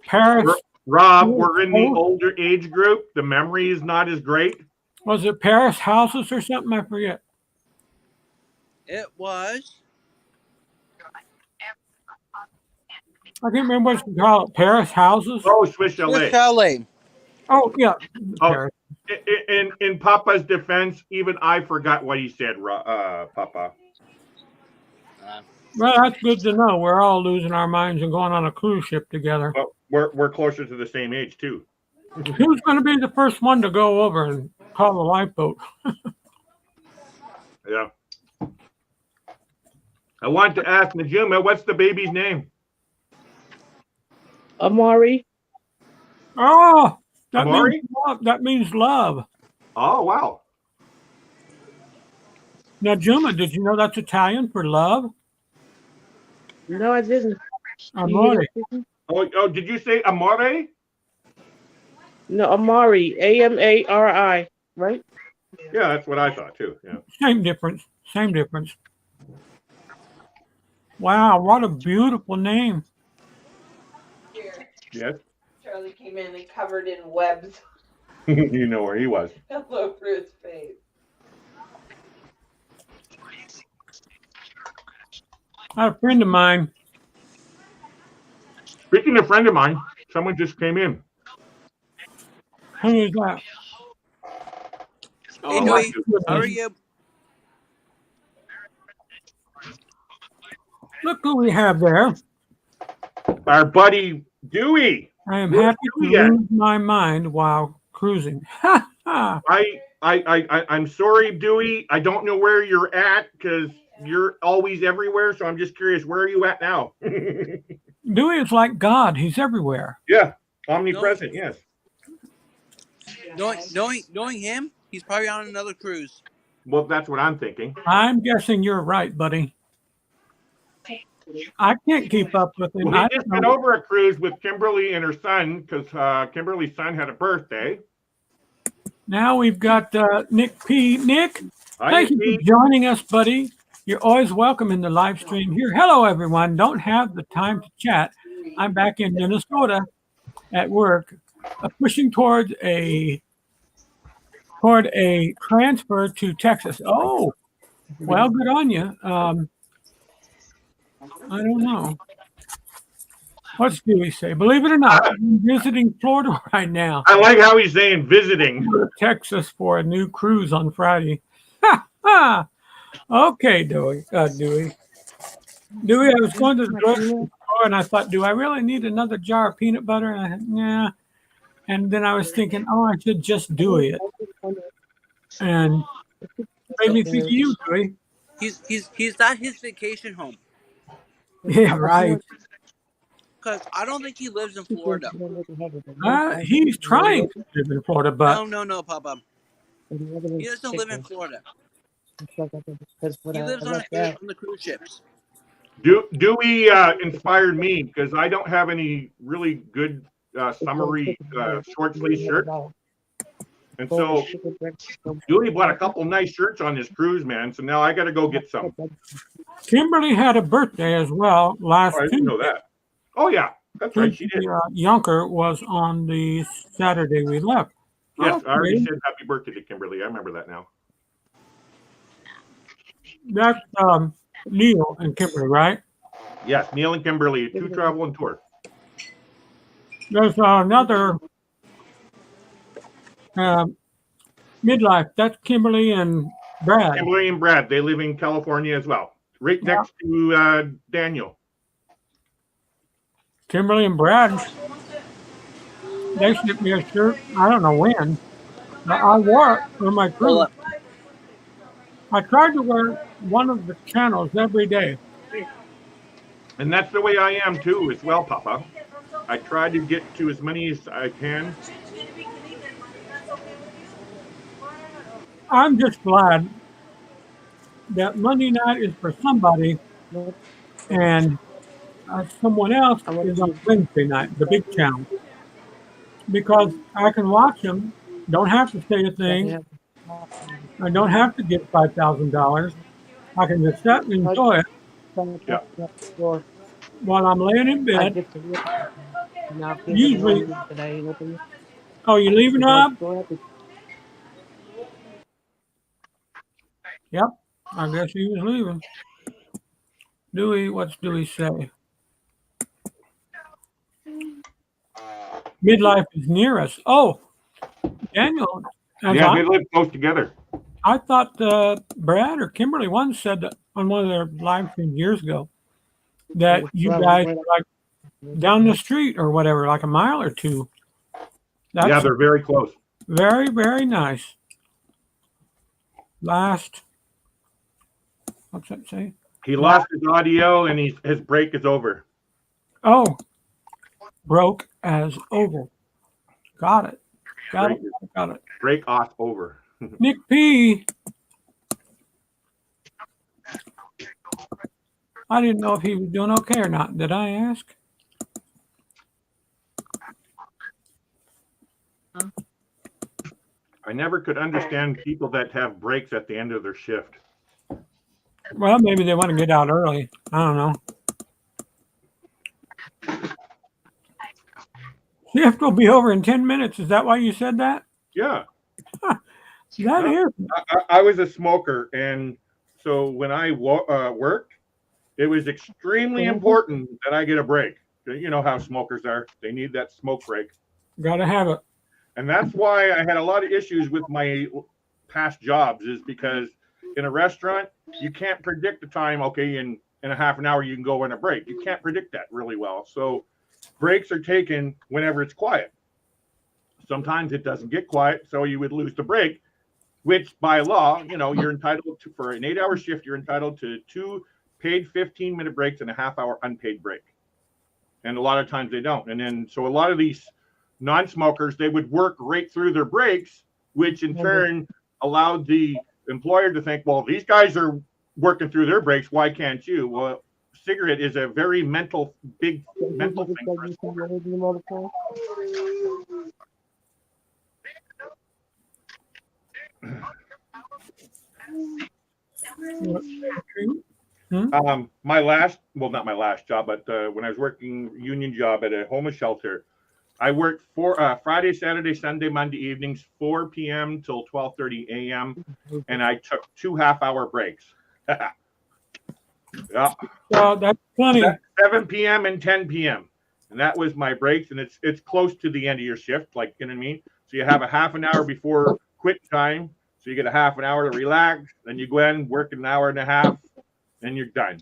Paris. Rob, we're in the older age group. The memory is not as great. Was it Paris houses or something? I forget. It was. I can't remember what you call it. Paris houses? Oh, Swiss Chalet. Swiss Chalet. Oh, yeah. Oh. Paris. In Papa's defense, even I forgot what he said, Papa. Well, that's good to know. We're all losing our minds and going on a cruise ship together. Well, we're closer to the same age, too. Who's going to be the first one to go over and call the lifeboat? Yeah. I want to ask Najuma, what's the baby's name? Amari. Oh, that Amari? means love. That means love. Oh, wow. Now, Juma, did you know that's Italian for love? No, I didn't. Amore. Oh, did you say Amore? No, Amari. Amari. Right? Yeah, that's what I thought, too. Yeah. Same difference. Same difference. Wow, what a beautiful name. Here, Yes. Charlie came in and covered in webs You know where he was. all over his face. I had a friend of mine. Speaking of a friend of mine, someone just came in. Who is that? Hey, Oh, Dewey, my how are goodness. you? Look who we have there. Our buddy Dewey. I am Where's happy to Dewey at? lose my mind while cruising. Ha ha. I'm sorry, Dewey. I don't know where you're at because you're always everywhere. So I'm just curious, where are you at now? Dewey is like God. He's everywhere. Yeah, omnipresent. Yes. Knowing him, he's probably on another cruise. Well, that's what I'm thinking. I'm guessing you're right, buddy. I can't keep up with him. Well, I he just don't went know. over a cruise with Kimberly and her son because Kimberly's son had a birthday. Now we've got Nick P. Nick, Hi, thank you Pete. for joining us, buddy. You're always welcome in the live stream here. Hello, everyone. Don't have the time to chat. I'm back in Minnesota at work, pushing toward a transfer to Texas. Oh, well, good on you. I don't know. What's Dewey say? Believe it or not, I'm visiting Florida right now. I like how he's saying visiting. Go to Texas for a new cruise on Friday. Ha ha. Okay, Dewey. Dewey, I was going to the grocery store and I thought, do I really need another jar of peanut butter? And I thought, nah, And then I was thinking, oh, I should just do it. And made me think of you, Dewey. He's at his vacation home Yeah, right. because I don't think he lives in Florida. He's trying to live in Florida, but No, Papa. He doesn't live in Florida. He lives on the cruise ships. Dewey inspired me because I don't have any really good summery short sleeve shirt. And so Dewey bought a couple nice shirts on this cruise, man. So now I got to go get some. Kimberly had a birthday as well last Oh, I didn't know Tuesday. that. Oh, yeah. That's right. She did. Yunker was on the Saturday we left. Yes, I already Okay. said happy birthday to Kimberly. I remember that now. That's Neil and Kimberly, right? Yes, Neil and Kimberly, 2 travel and tour. There's another midlife. That's Kimberly and Brad. Kimberly and Brad, they live in California as well, right next to Daniel. Kimberly and Brad. They sent me a shirt. I don't know when, but I wore it for my Hold cruise. up. I tried to wear one of the channels every day. And that's the way I am too, as well, Papa. I try to get to as many as I can. I'm just glad that Monday night is for somebody and someone else is on Wednesday night, the big channel. Because I can watch them, don't have to say a thing, I don't have to get $5,000. I can just sit and enjoy it while I'm laying in bed. Usually, oh, you leaving up? Yep, I guess he was leaving. Dewey, what's Dewey say? Midlife is near us. Oh, Daniel. Yeah, they live close together. I thought Brad or Kimberly once said that on one of their live streams years ago that you guys are like down the street or whatever, like a mile or two. That's Yeah, they're very close. very, very nice. Last, what's that say? He lost his audio and his break is over. Oh, broke as over. Got it. Got it. Got it. Break off over. Nick P. I didn't know if he was doing okay or not. Did I ask? I never could understand people that have breaks at the end of their shift. Well, maybe they want to get out early. I don't know. Shift will be over in 10 minutes. Is that why you said that? Yeah. That is. I was a smoker, and so when I worked, it was extremely important that I get a break. You know how smokers are. They need that smoke break. Got to have it. And that's why I had a lot of issues with my past jobs, is because in a restaurant, you can't predict the time, okay, in a half an hour you can go on a break. You can't predict that really well. So breaks are taken whenever it's quiet. Sometimes it doesn't get quiet, so you would lose the break, which by law, you know, you're entitled to, for an 8-hour shift, you're entitled to 2 paid 15-minute breaks and a half-hour unpaid break. And a lot of times they don't. And then, so a lot of these non-smokers, they would work right through their breaks, which in turn allowed the employer to think, well, these guys are working through their breaks, why can't you? Well, cigarette is a very big mental thing for a smoker. My last, well, not my last job, but when I was working union job at a homeless shelter, I worked Friday, Saturday, Sunday, Monday evenings, 4 p.m. till 12:30 a.m. and I took 2 half-hour breaks. Yeah. That's plenty. 7 p.m. and 10 p.m. And that was my breaks, and it's close to the end of your shift, like, you know what I mean? So you have a half an hour before quit time, so you get a half an hour to relax, then you go in, work an hour and a half, and you're done.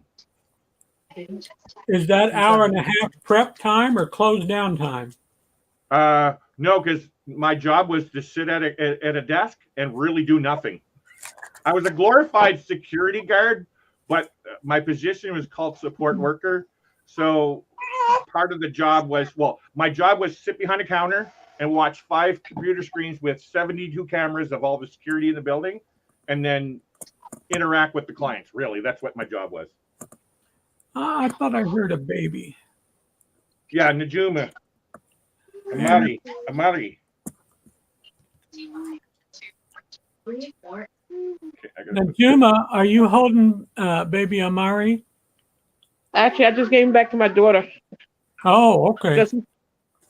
Is that hour and a half prep time or close down time? No, because my job was to sit at a desk and really do nothing. I was a glorified security guard, but my position was called support worker. So part of the job was, well, my job was sit behind a counter and watch 5 computer screens with 72 cameras of all the security in the building, and then interact with the clients. Really, that's what my job was. I thought I heard a baby. Yeah, Najuma. Amari. Okay, I gotta- Najuma, are you holding baby Amari? Actually, I just gave him back to my daughter Oh, okay. because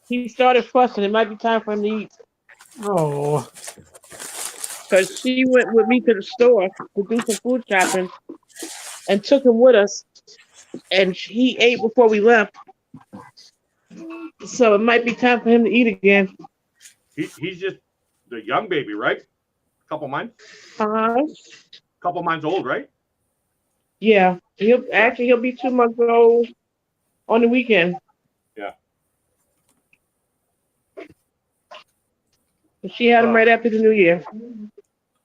he started fussing. It might be time for him to eat. Oh, Because she went with me to the store to do some food shopping and took him with us. And he ate before we left. So it might be time for him to eat again. He's just the young baby, right? Couple months old, right? Yeah. He'll be 2 months old on the weekend. Yeah. But she had him right after the New Year.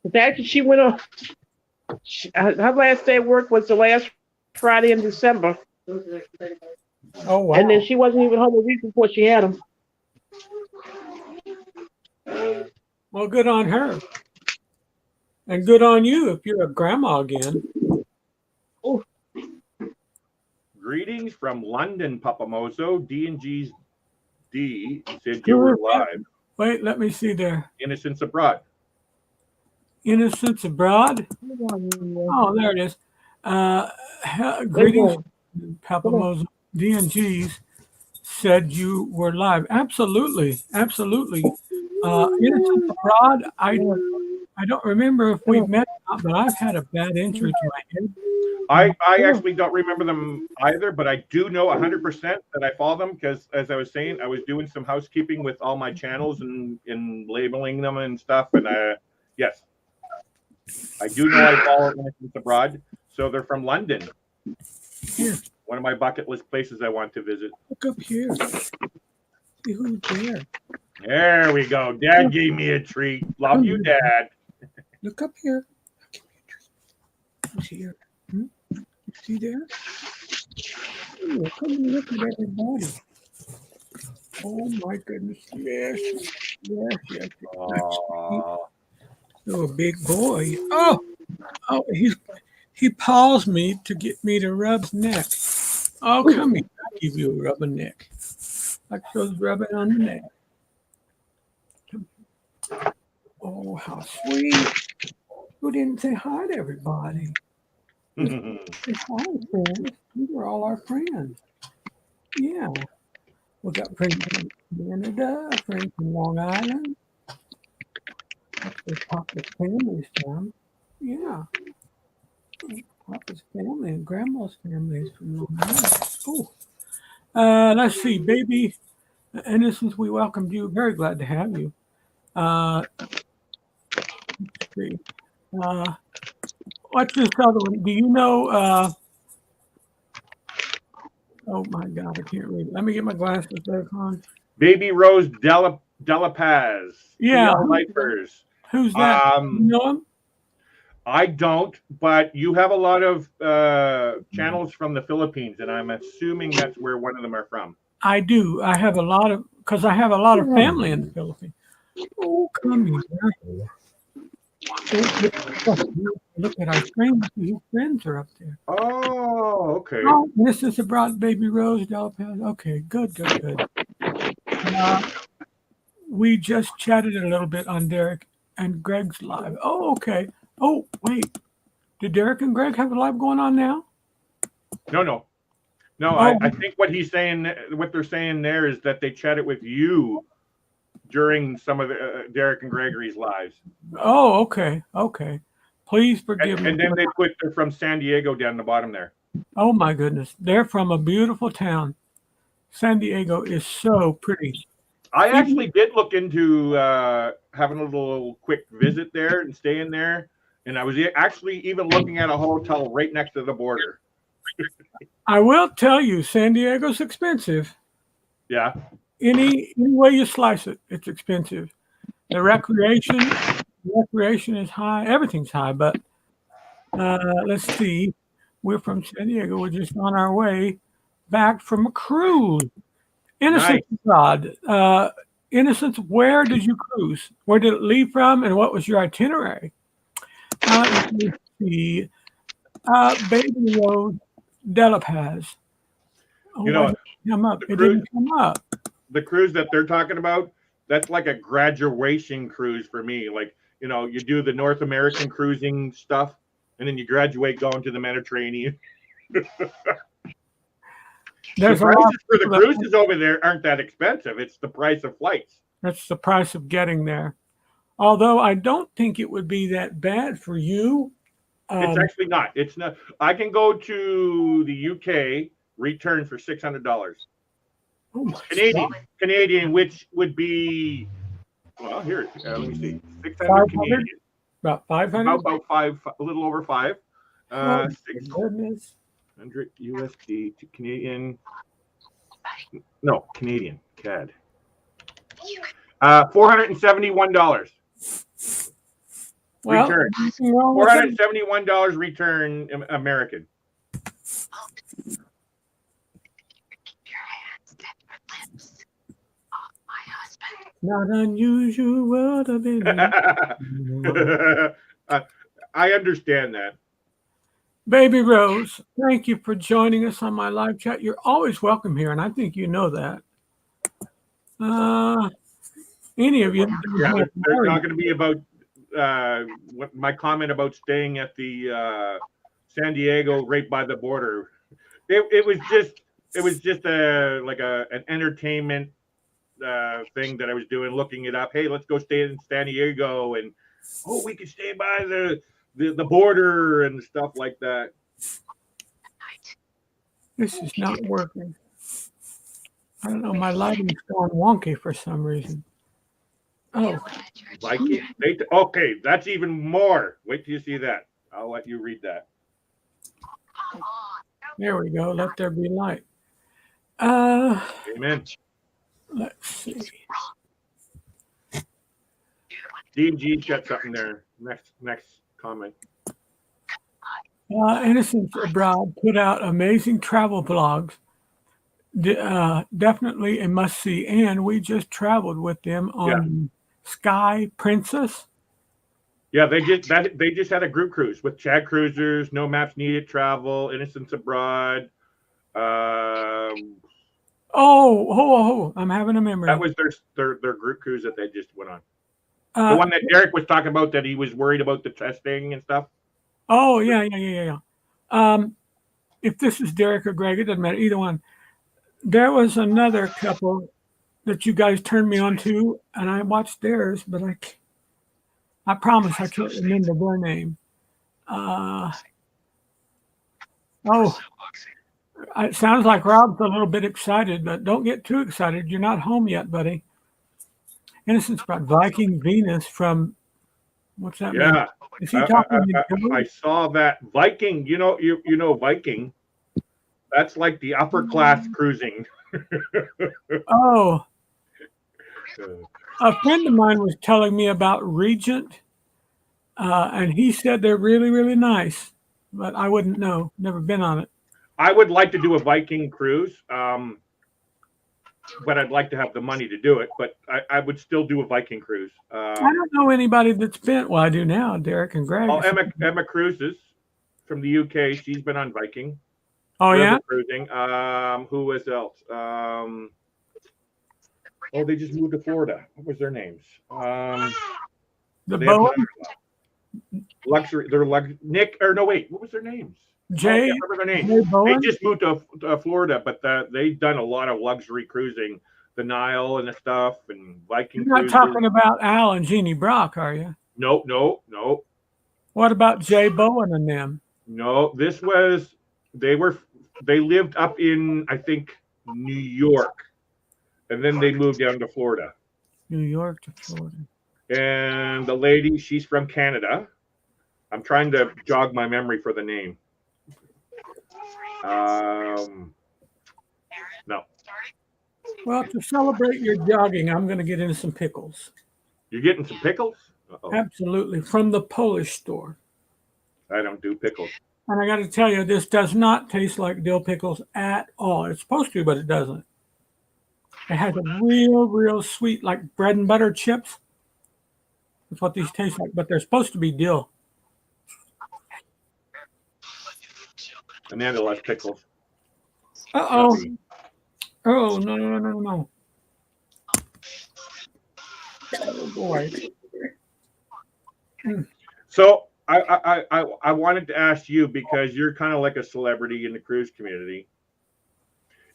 But actually, she went on. Her last day of work was the last Friday in December. oh wow. And then she wasn't even home a week before she had him. Well, good on her. And good on you if you're a grandma again. Greetings from London, Papamozo. D&G's D said you were live. Wait, let me see there. Innocence Abroad. Innocence Abroad. Oh, there it is. Greetings, Papa Moses. D&G's said you were live. Absolutely. Innocence Abroad, I don't remember if we've met or not, but I've had a bad injury to my head. I actually don't remember them either, but I do know 100% that I follow them because, as I was saying, I was doing some housekeeping with all my channels and labeling them and stuff. And yes, I do know I follow Innocence Abroad. So they're from London. Here, One of my bucket list places I want to visit. look up here. See who's there. There we go. Dad gave me a treat. Love you, Dad. Look up here. Who's here? Hmm? You see there? Oh, come and look at everybody. Oh my goodness. Yes. Aw. Oh, a big boy. Oh, he paws me to get me to rub his neck. Oh, come here. I'll give you a rub of neck. Like those rubbing on the neck. Oh, how sweet. Who didn't say hi to everybody? Say hi, friends. These are all our friends. Yeah. We got friends from Canada, friends from Long Island. That's where Papa's family's from. Yeah. Papa's family and Grandma's family is from Long Island. Oh. Let's see. Baby Innocence, we welcomed you. Very glad to have you. Let's see. What's this other one? Do you know? Oh my God, I can't read it. Let me get my glasses back on. Baby Rose Della Paz. Yeah. Lifers. Who's that? You know him? I don't, but you have a lot of channels from the Philippines, and I'm assuming that's where one of them are from. I do. I have a lot of, because I have a lot of family in the Philippines. Oh, come here. Look at our friends. His friends are up there. Oh, okay. Oh, this is about Baby Rose Della Paz. Okay, good. We just chatted a little bit on Derek and Greg's live. Oh, okay. Oh, wait. Did Derek and Greg have a live going on now? No. Oh. I think what they're saying there is that they chatted with you during some of the Derek and Gregory's lives. Oh, okay. Please forgive me. And then they're from San Diego down the bottom there. Oh my goodness. They're from a beautiful town. San Diego is so pretty. I actually did look into having a little quick visit there and staying there. And I was actually even looking at a hotel right next to the border. I will tell you, San Diego's expensive. Yeah. any way you slice it, it's expensive. The recreation is high. Everything's high, but let's see. We're from San Diego. We're just on our way back from a cruise. Innocence Abroad. Innocence, where did you cruise? Where did it leave from, and what was your itinerary? Let me see. Baby Rose Delapaz. Oh, You know, why did it come up? the It cruise- didn't come up. The cruise that they're talking about, that's like a graduation cruise for me. Like, you know, you do the North American cruising stuff, and then you graduate going to the Mediterranean. There's The a lot prices of for the people that- cruises over there aren't that expensive. It's the price of flights. That's the price of getting there. Although I don't think it would be that bad for you. It's actually not. It's not. I can go to the UK, return for $600 oh my Canadian, which would be, well, here. Let me see. 600 500? Canadian. About 500. About five, a little over five. Oh, 600 goodness. USD to Canadian. No, Canadian CAD. $471 Well, return. nothing wrong with that. $471 return American. Not unusual to be. I understand that. Baby Rose, thank you for joining us on my live chat. You're always welcome here, and I think you know that. Any of you? Yeah, they're not going to be about what my comment about staying at the San Diego right by the border. It was just an entertainment thing that I was doing, looking it up. Hey, let's go stay in San Diego, and we could stay by the border and stuff like that. This is not working. I don't know. My lighting's gone wonky for some reason. Oh, Viking. Okay, that's even more. Wait till you see that. I'll let you read that. there we go. Let there be light. Amen. Let's see. D&G's got something there. Next comment. Innocence Abroad put out amazing travel vlogs. Definitely a must see. And we just traveled with them on Sky Princess. Yeah, they just had a group cruise with Chad Cruisers, No Maps Needed Travel, Innocence Abroad. I'm having a memory. That was their group cruise that they just went on. The one that Derek was talking about, that he was worried about the testing and stuff. Oh, yeah. If this is Derek or Greg, it doesn't matter. Either one. There was another couple that you guys turned me on to, and I watched theirs, but I promise I can't remember their name. It sounds like Rob's a little bit excited, but don't get too excited. You're not home yet, buddy. Innocence Abroad, Viking Venus from, what's that? Yeah. mean? Is he talking to I saw that Viking. You know Viking. That's like the upper class cruising. Oh, a friend of mine was telling me about Regent, and he said they're really, really nice, but I wouldn't know. Never been on it. I would like to do a Viking cruise, but I'd like to have the money to do it. But I would still do a Viking cruise. I don't know anybody that's been. Well, I do now. Derek and Greg. Emma Cruises from the UK. She's been on Viking. Oh yeah. Cruising. Who was else? They just moved to Florida. What was their names? The Boa. Luxury. Nick or no wait. What was their names? Jay. I can't remember their names. Jay Bowen? They just moved to Florida, but they've done a lot of luxury cruising, the Nile and the stuff, and Viking. You're not talking about Al and Jeannie Brock, are you? No. What about Jay Bowen and them? No, this was they lived up in, I think, New York, and then they moved down to Florida. New York to Florida. And the lady, she's from Canada. I'm trying to jog my memory for the name. No. Well, to celebrate your jogging, I'm going to get in some pickles. You're getting some pickles? Uh-oh. Absolutely, from the Polish store. I don't do pickles. And I got to tell you, this does not taste like dill pickles at all. It's supposed to, but it doesn't. It has a real sweet, like bread and butter chips. That's what these taste like, but they're supposed to be dill. Amanda likes pickles. Uh-oh. Oh, no. Oh, boy. So I wanted to ask you, because you're kind of like a celebrity in the cruise community,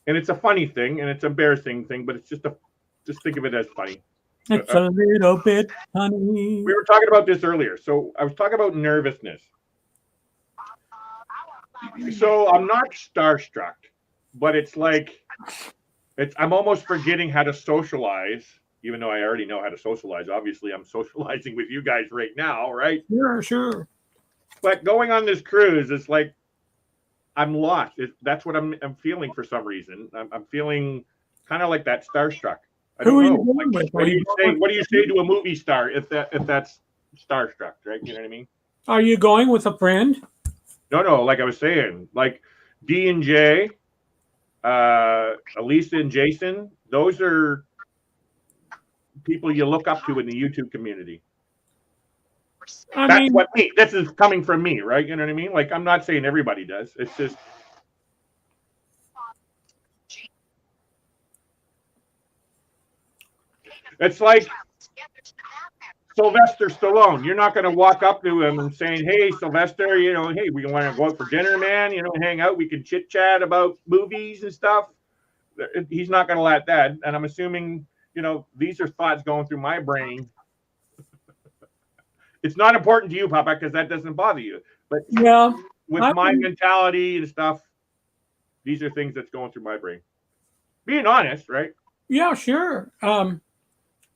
and it's a funny thing and it's an embarrassing thing, but it's just think of it as funny. It's a little bit funny. We were talking about this earlier. So I was talking about nervousness. So I'm not starstruck, but it's like I'm almost forgetting how to socialize, even though I already know how to socialize. Obviously, I'm socializing with you guys right now, right? Sure. But going on this cruise, it's like I'm lost. That's what I'm feeling for some reason. I'm feeling kind of like that starstruck. I don't know. Like, what do you say to a movie star if that's starstruck, right? You know what I mean? Are you going with a friend? No. Like I was saying, like D and J, Elisa and Jason. Those are people you look up to in the YouTube community. This is coming from me, right? You know what I mean? Like, I'm not saying everybody does. It's just. It's like Sylvester Stallone. You're not going to walk up to him and saying, "Hey, Sylvester, hey, we want to go out for dinner, man. Hang out. We can chit chat about movies and stuff." He's not going to let that. And I'm assuming, these are thoughts going through my brain. It's not important to you, Papa, because that doesn't bother you. But with my mentality and stuff, these are things that's going through my brain. Being honest, right? Yeah, sure.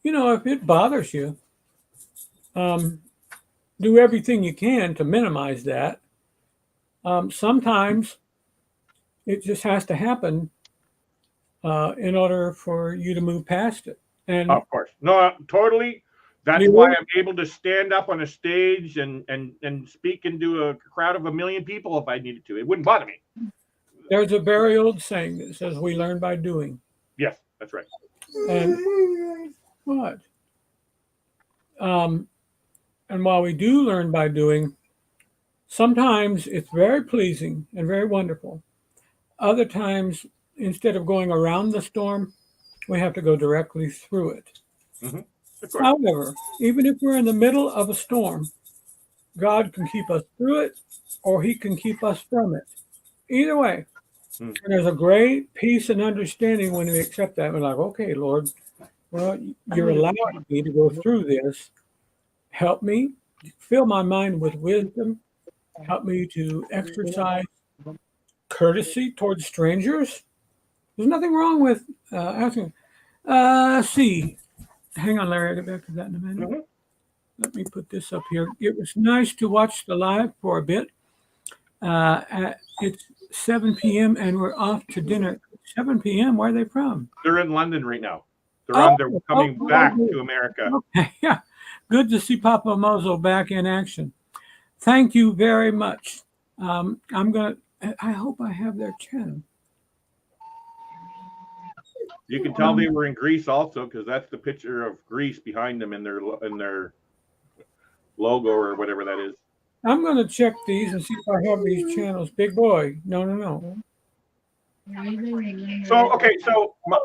If it bothers you, do everything you can to minimize that. Sometimes it just has to happen in order for you to move past it. And of course, no, totally. That's why I'm able to stand up on a stage and speak into a crowd of 1 million people if I needed to. It wouldn't bother me. There's a very old saying that says we learn by doing. Yes, that's right. And what? And while we do learn by doing, sometimes it's very pleasing and very wonderful. Other times, instead of going around the storm, we have to go directly through it. Mm-hmm. However, even if we're in the middle of a storm, God can keep us through it, or he can keep us from it. Either way, and there's a great peace and understanding when we accept that. We're like, okay, Lord, well, you're allowing me to go through this. Help me, fill my mind with wisdom. Help me to exercise courtesy towards strangers. There's nothing wrong with asking. See. Hang on, Larry. I'll get back to that in a minute. Mm-hmm. Let me put this up here. It was nice to watch the live for a bit. It's 7 p.m. and we're off to dinner. 7 p.m. Where are they from? They're in London right now. They're coming back to America. Okay, yeah. Good to see Papa Mozo back in action. Thank you very much. I hope I have their channel. You can tell they were in Greece also, because that's the picture of Greece behind them in their logo or whatever that is. I'm going to check these and see if I have these channels. Big boy. No. So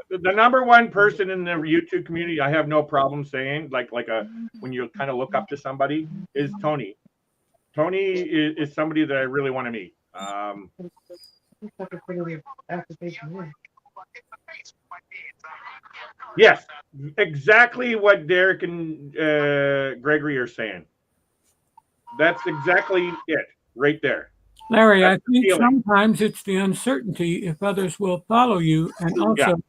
the number one person in the YouTube community, I have no problem saying, when you kind of look up to somebody, is Tony. Tony is somebody that I really want to meet. Yes, exactly what Derek and Gregory are saying. That's exactly it right there. Larry, I think sometimes it's the uncertainty if others will follow you, and also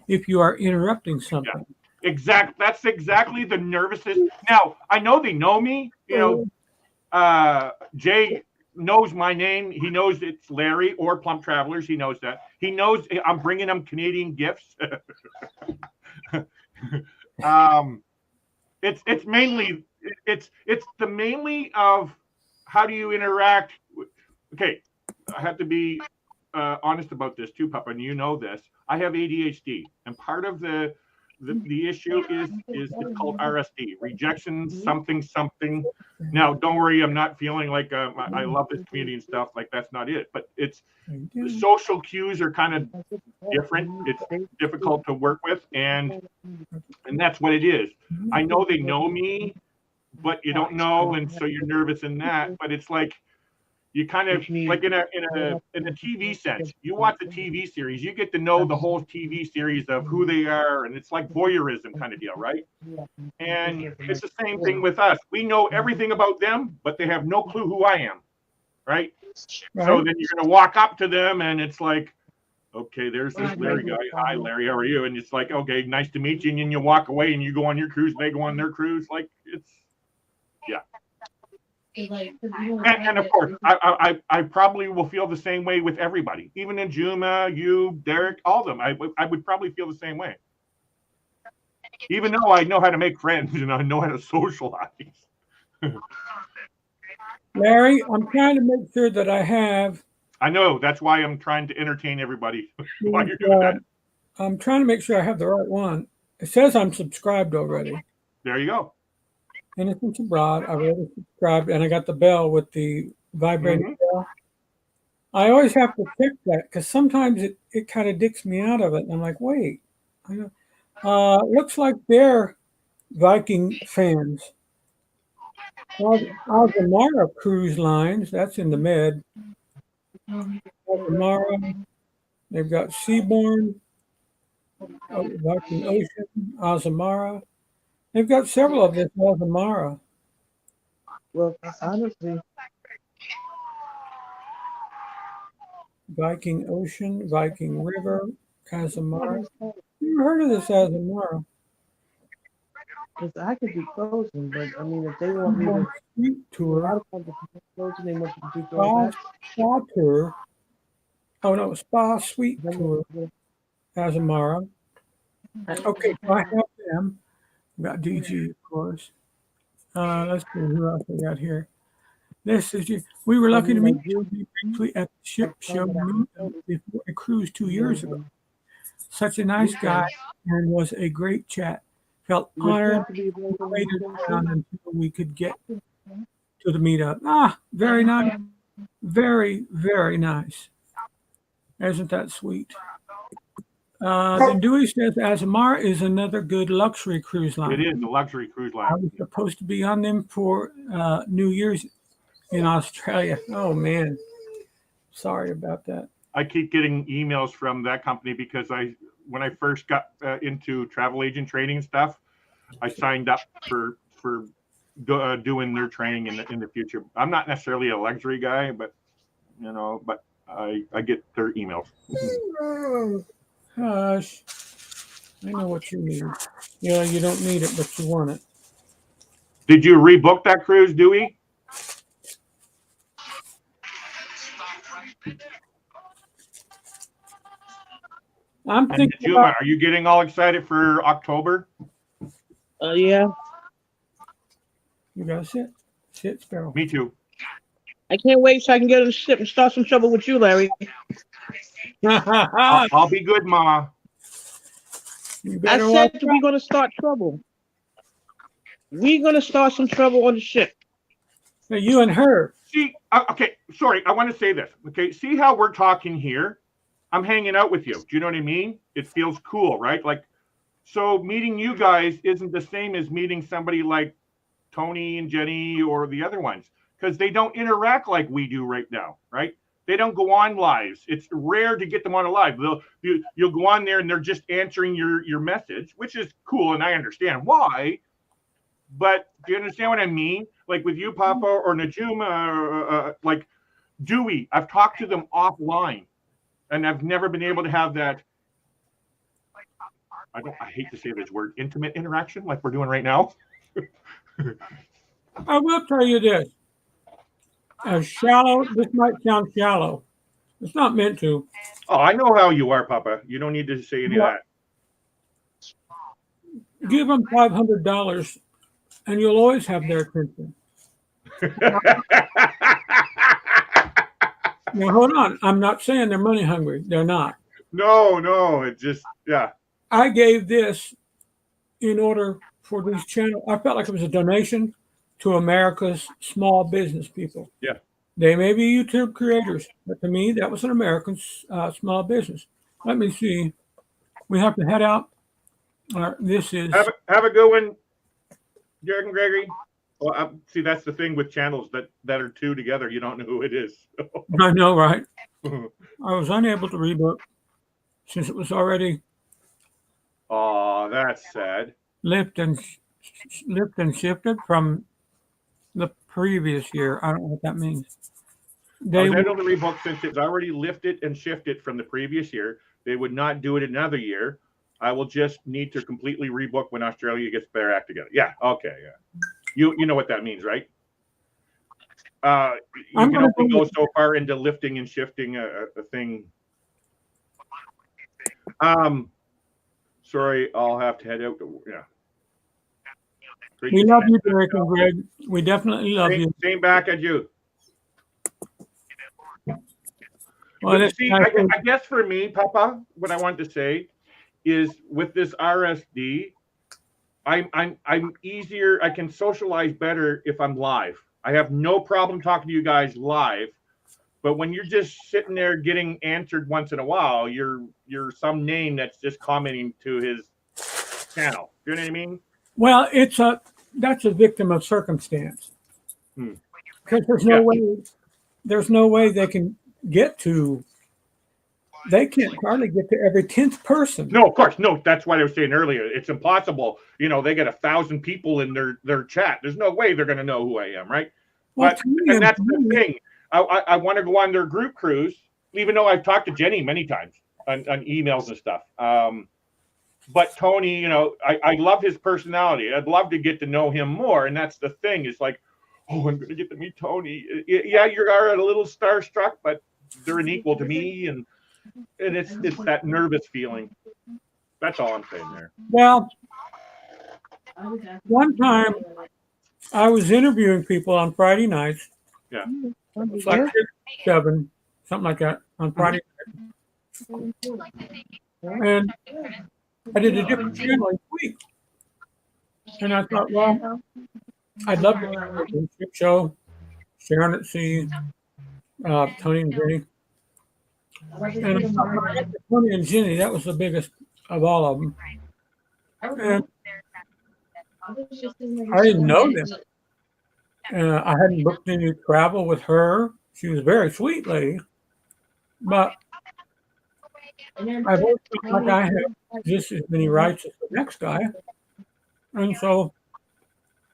if you are interrupting something. Yeah. That's exactly the nervousness. Now, I know they know me. Jay knows my name. He knows it's Larry or Plum Travelers. He knows that. He knows I'm bringing him Canadian gifts. It's mainly the mainly of how do you interact. Okay, I have to be honest about this too, Papa, and you know this. I have ADHD, and part of the issue is it's called RSD, rejection something. Now, don't worry, I'm not feeling like I love this community and stuff. Like that's not it, but it's the social cues are kind of different. It's difficult to work with, and that's what it is. I know they know me, but you don't know, and so you're nervous in that. But it's like you kind of like in a TV sense. You watch the TV series, you get to know the whole TV series of who they are, and it's like voyeurism kind of deal, right? And it's the same thing with us. We know everything about them, but they have no clue who I am, right? So then you're gonna walk up to them, and it's like, okay, there's this Larry guy. Hi, Larry, how are you? And it's like, okay, nice to meet you. And then you walk away, and you go on your cruise, they go on their cruise. Like it's, yeah. And of course, I probably will feel the same way with everybody, even in Juma, you, Derek, all of them. I would probably feel the same way, even though I know how to make friends and I know how to socialize. Larry, I'm trying to make sure that I have. I know that's why I'm trying to entertain everybody while you're doing that. I'm trying to make sure I have the right one. It says I'm subscribed already. There you go. Innocence Abroad. I already subscribed, and I got the bell with the vibrating bell. I always have to check that because sometimes it kind of dicks me out of it. And I'm like, wait. Looks like they're Viking fans. Azamara Cruise Lines, that's in the Med. Azamara, they've got Seabourn, Viking Ocean, Azamara. They've got several of this Azamara. Well, honestly, Viking Ocean, Viking River, Azamara. Never heard of this Azamara. because I could do closing, but I mean, if they want me to Sweet a Tour, lot of times if closing, they want you to do Spa, throwback. Spa Tour. Oh no, Spa Sweet Tour, Azamara. Okay, so I have them. I've got DG, of course. Let's see who else we got here. This is you. We were lucky to meet you briefly at the ship show before a cruise 2 years ago. Such a nice guy and was a great chat. Felt honored. Waited around until we could get to the meetup. Very nice. Very, very nice. Isn't that sweet? Then Dewey says Azamara is another good luxury cruise line. It is a luxury cruise I line. was supposed to be on them for New Year's in Australia. Oh man, sorry about that. I keep getting emails from that company because when I first got into travel agent training and stuff, I signed up for doing their training in the future. I'm not necessarily a luxury guy, but I get their emails. Hush. I know what you need. Yeah, you don't need it, but you want it. Did you rebook that cruise, Dewey? I'm And thinking Juma, about, are you getting all excited for October? Yeah, you gotta sit, Sparrow. Me too. I can't wait so I can get on the ship and start some trouble with you, Larry. I'll be good, Mama. You I better said watch we're gonna start trouble. We're gonna start some trouble on the ship. out. You and her. See, okay, sorry, I want to say this. Okay, see how we're talking here? I'm hanging out with you. Do you know what I mean? It feels cool, right? Like, so meeting you guys isn't the same as meeting somebody like Tony and Jenny or the other ones, because they don't interact like we do right now, right? They don't go on lives. It's rare to get them on a live. You'll go on there and they're just answering your message, which is cool, and I understand why. But do you understand what I mean? Like with you, Papa, or Najuma, like Dewey, I've talked to them offline, and I've never been able to have that. I hate to say this word, intimate interaction, like we're doing right now. I will tell you this. shallow. This might sound shallow. It's not meant to. Oh, I know how you are, Papa. You don't need to say any of Give them $500, and you'll always have their attention. that. Now, hold on. I'm not saying they're money hungry. They're not. No, it just, yeah. I gave this in order for these channels. I felt like it was a donation to America's small business people. Yeah. They may be YouTube creators, but to me, that was an American small business. Let me see. We have to head out. This is. Have a good one, Derek and Gregory. Well, see, that's the thing with channels that are two together. You don't know who it is. I know, right? I was unable to reboot since it was already Oh, that's sad. lift and shifted from the previous year. I don't know what that means. I was able to rebook since it's already lifted and shifted from the previous year. They would not do it another year. I will just need to completely rebook when Australia gets their act together. Yeah, okay, yeah. You know what that means, right? You can only go so far into lifting and shifting a thing. Sorry, I'll have to head out. Yeah. We love you, Derek and Greg. We definitely love you. Same back at you. Well, See, I guess for me, Papa, what I wanted to say is with this RSD, I'm easier. I can socialize better if I'm live. I have no problem talking to you guys live, but when you're just sitting there getting answered once in a while, you're some name that's just commenting to his channel. You know what I mean? well, that's a victim of circumstance. Because there's no way they can get to. They can't hardly get to every 10th person. No, of course, no. That's what I was saying earlier. It's impossible. You know, they get 1,000 people in their chat. There's no way they're going to know who I am, right? Well, And that's the thing. I want to go on their group cruise, even though I've talked to Jenny many times on emails and stuff. But Tony, you know, I love his personality. I'd love to get to know him more. And that's the thing. It's like, oh, I'm going to get to meet Tony. Yeah, you are a little starstruck, but they're an equal to me. And it's that nervous feeling. That's all I'm saying there. Well, one time I was interviewing people on Friday nights. Yeah. It's like 6, 7, something like that on Friday night. And I did a different channel each week. And I thought, well, I'd love to do a relationship show, Sharon at Sea, Tony and Jenny. And Tony and Jenny, that was the biggest of all of them. And I didn't know them. I hadn't booked any travel with her. She was a very sweet lady. But I've always felt like I have just as many rights as the next guy. And so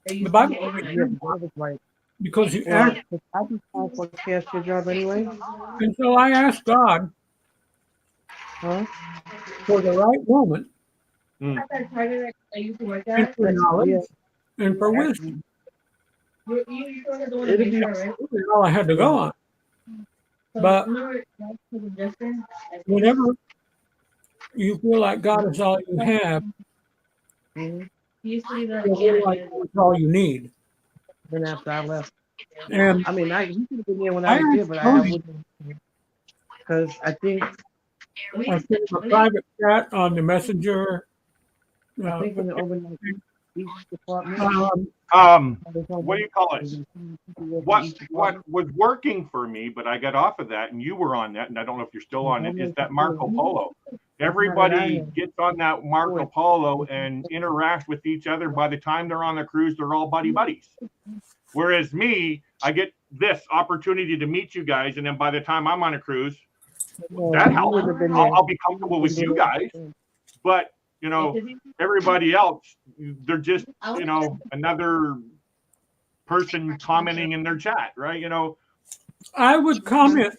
the Bible because you ask. I just call for a cashier job anyway. And so I asked God for the right moment and for knowledge and for wisdom. It'll be That's all I had to go on. But whenever you feel like God is all you have, you feel like it's all you need. then after I left. And I mean, he could have been there when I was there, but I wouldn't. Because I think I sent him a private chat on the messenger. I think when the overnight each department. What do you call it? What was working for me, but I got off of that, and you were on that, and I don't know if you're still on it, is that Marco Polo. Everybody gets on that Marco Polo and interacts with each other. By the time they're on the cruise, they're all buddies. Whereas me, I get this opportunity to meet you guys, and then by the time I'm on a cruise, that helps. I'll be comfortable with you guys. But, you know, everybody else, they're just, you know, another person commenting in their chat, right? You know, I would comment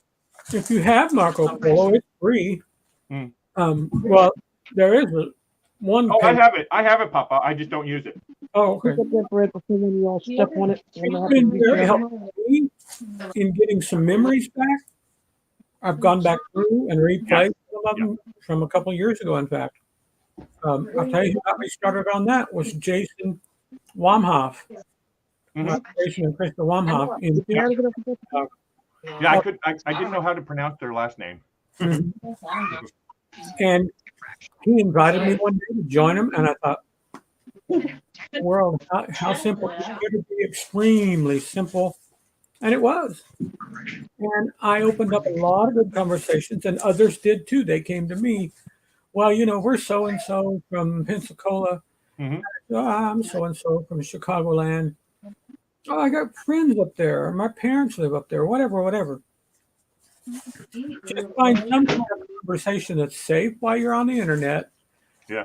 if you have Marco Polo, it's free. Well, there is one. Oh, I have it, Papa. I just don't use it. Oh, okay. Pick up that bread before when you all step on it. It's been very helpful to me in getting some memories back. I've gone back through and replayed some of them from a couple of years ago, in fact. I'll tell you who got me started on that was Jason Wamhoff. Jason and Krista Wamhoff. Yeah, I didn't know how to pronounce their last name. And he invited me one day to join him, and I thought, world, how simple. It could be extremely simple. And it was. And I opened up a lot of good conversations, and others did too. They came to me, well, we're so-and-so from Pensacola. I'm so-and-so from Chicagoland. Oh, I got friends up there. My parents live up there, whatever. Just find some kind of conversation that's safe while you're on the internet. Yeah.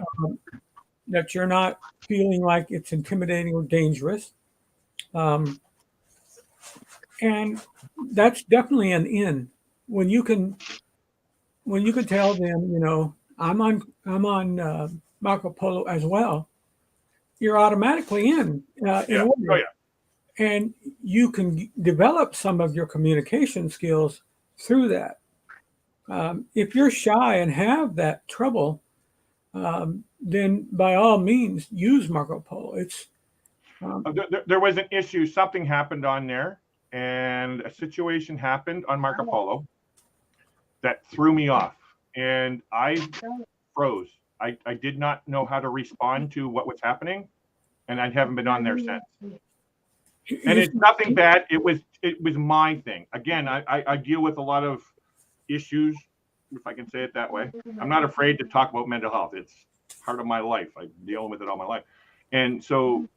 That you're not feeling like it's intimidating or dangerous. And that's definitely an in. When you can tell them, I'm on Marco Polo as well, you're automatically in. And you can develop some of your communication skills through that. If you're shy and have that trouble, then by all means use Marco Polo. It's there was an issue. Something happened on there, and a situation happened on Marco Polo that threw me off, and I froze. I did not know how to respond to what was happening, and I haven't been on there since. And it's nothing bad. It was my thing. Again, I deal with a lot of issues, if I can say it that way. I'm not afraid to talk about mental health. It's part of my life. I'm dealing with it all my life. And so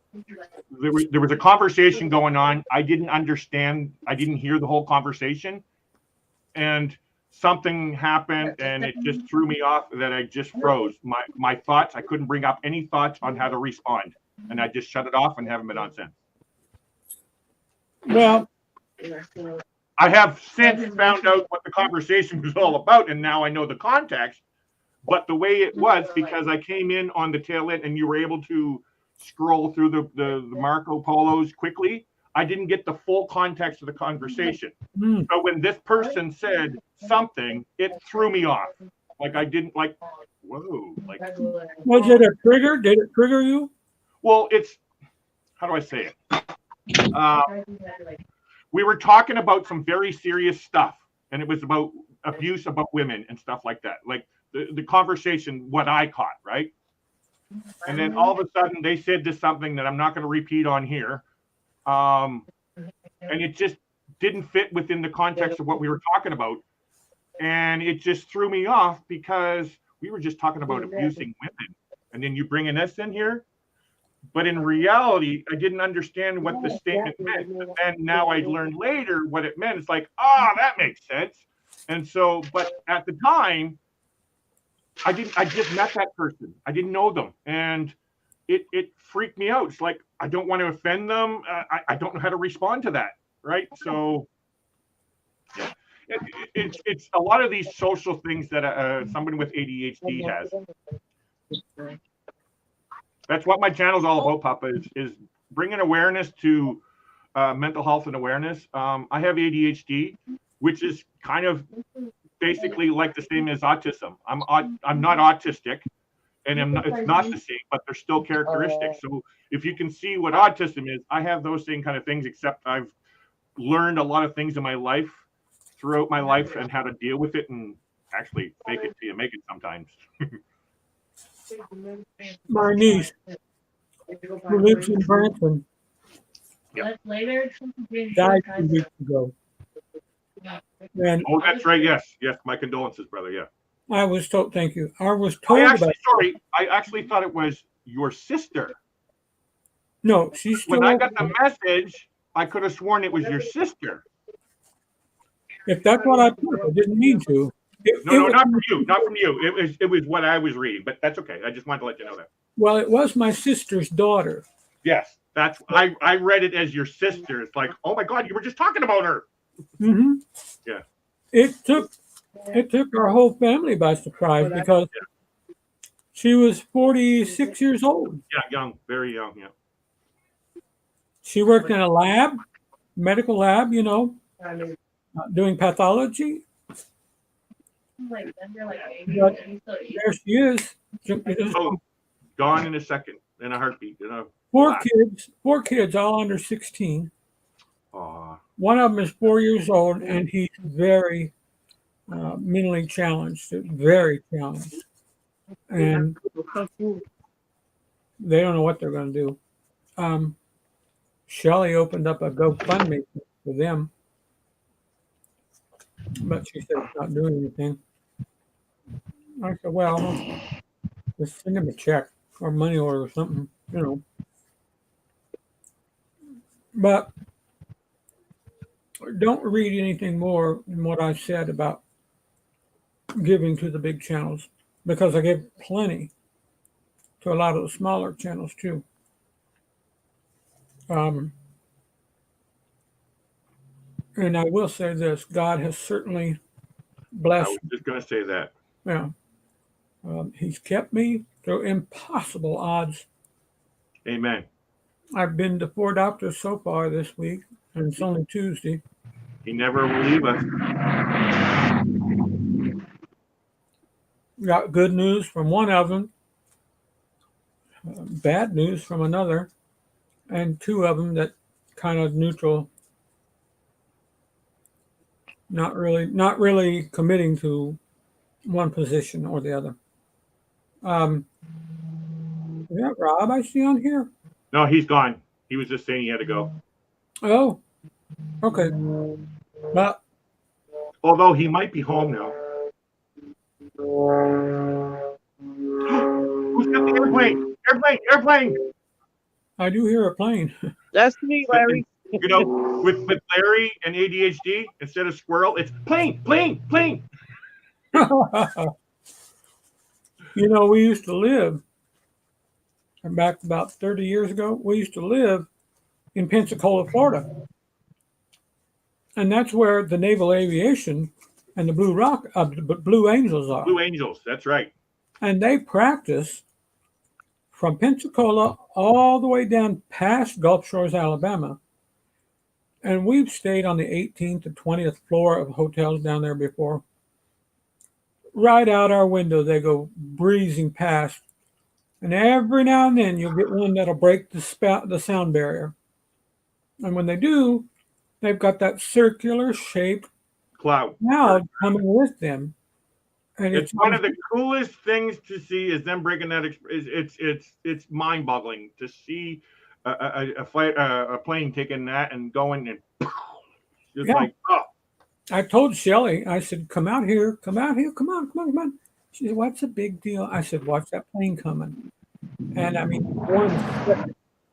there was a conversation going on. I didn't understand. I didn't hear the whole conversation. And something happened, and it just threw me off that I just froze. My thoughts, I couldn't bring up any thoughts on how to respond. And I just shut it off and haven't been on since. Well, I have since found out what the conversation was all about, and now I know the context. But the way it was, because I came in on the tail end and you were able to scroll through the Marco Polos quickly, I didn't get the full context of the conversation. So when this person said something, it threw me off. Like I didn't like, whoa. Like, was it a trigger? Did it trigger you? Well, it's, how do I say it? We were talking about some very serious stuff, and it was about abuse about women and stuff like that. Like the conversation, what I caught, right? And then all of a sudden they said this something that I'm not going to repeat on here. And it just didn't fit within the context of what we were talking about. And it just threw me off because we were just talking about abusing women. And then you bring an S in here. But in reality, I didn't understand what the statement meant. But then now I learned later what it meant. It's like, that makes sense. And so, but at the time, I just met that person. I didn't know them. And it freaked me out. It's like, I don't want to offend them. I don't know how to respond to that. Right. So yeah, it's a lot of these social things that somebody with ADHD has. That's what my channel is all about, Papa, is bringing awareness to mental health and awareness. I have ADHD, which is kind of basically like the same as autism. I'm not autistic, and it's not the same, but they're still characteristics. So if you can see what autism is, I have those same kind of things, except I've learned a lot of things in my life, throughout my life, and how to deal with it and actually fake it till you make it sometimes. My niece, who lives in Branson, died 2 weeks ago. And Oh, that's right. Yes. My condolences, brother. Yeah. I was told, thank you. I was told about. I actually thought it was your sister. No, she's still. When I got the message, I could have sworn it was your sister. If that's what I put, I didn't mean to. No, not from you. Not from you. It was what I was reading, but that's okay. I just wanted to let you know that. Well, it was my sister's daughter. Yes, that's. I read it as your sister. It's like, oh my God, you were just talking about her. Mm-hmm. Yeah. It took our whole family by surprise because she was 46 years old. Yeah, young, very young. Yeah. She worked in a lab, medical lab, doing pathology. But there she is. Oh, gone in a second, in a heartbeat. Four kids, all under 16. Aw. One of them is 4 years old, and he's very mentally challenged, very challenged. And they don't know what they're going to do. Shelley opened up a GoFundMe for them, but she said it's not doing anything. I said, well, just send him a check or money order or something, you know. But don't read anything more than what I said about giving to the big channels, because I give plenty to a lot of the smaller channels too. And I will say this: God has certainly I blessed. was just going to say that. Yeah, He's kept me through impossible odds. Amen. I've been to 4 doctors so far this week, and it's only Tuesday. He never will leave us. Got good news from one of them, bad news from another, and 2 of them that kind of neutral. Not really committing to one position or the other. Is that Rob I see on here? No, he's gone. He was just saying he had to go. Oh, okay. But Although he might be home now. Who's got the airplane? Airplane! I do hear a plane. That's me, Larry. You know, with Larry and ADHD, instead of squirrel, it's plane. You know, we used to live back about 30 years ago. We used to live in Pensacola, Florida. And that's where the Naval Aviation and the Blue Angels are. Blue Angels, that's right. And they practice from Pensacola all the way down past Gulf Shores, Alabama. And we've stayed on the 18th to 20th floor of hotels down there before. Right out our window, they go breezing past. And every now and then, you'll get one that'll break the sound barrier. And when they do, they've got that circular shaped Cloud cloud coming with them. And it's one of the coolest things to see is them breaking that. It's mind-boggling to see a plane taking that and going and just like, oh. I told Shelley, I said, come out here, come on. She said, what's the big deal? I said, watch that plane coming. And I mean,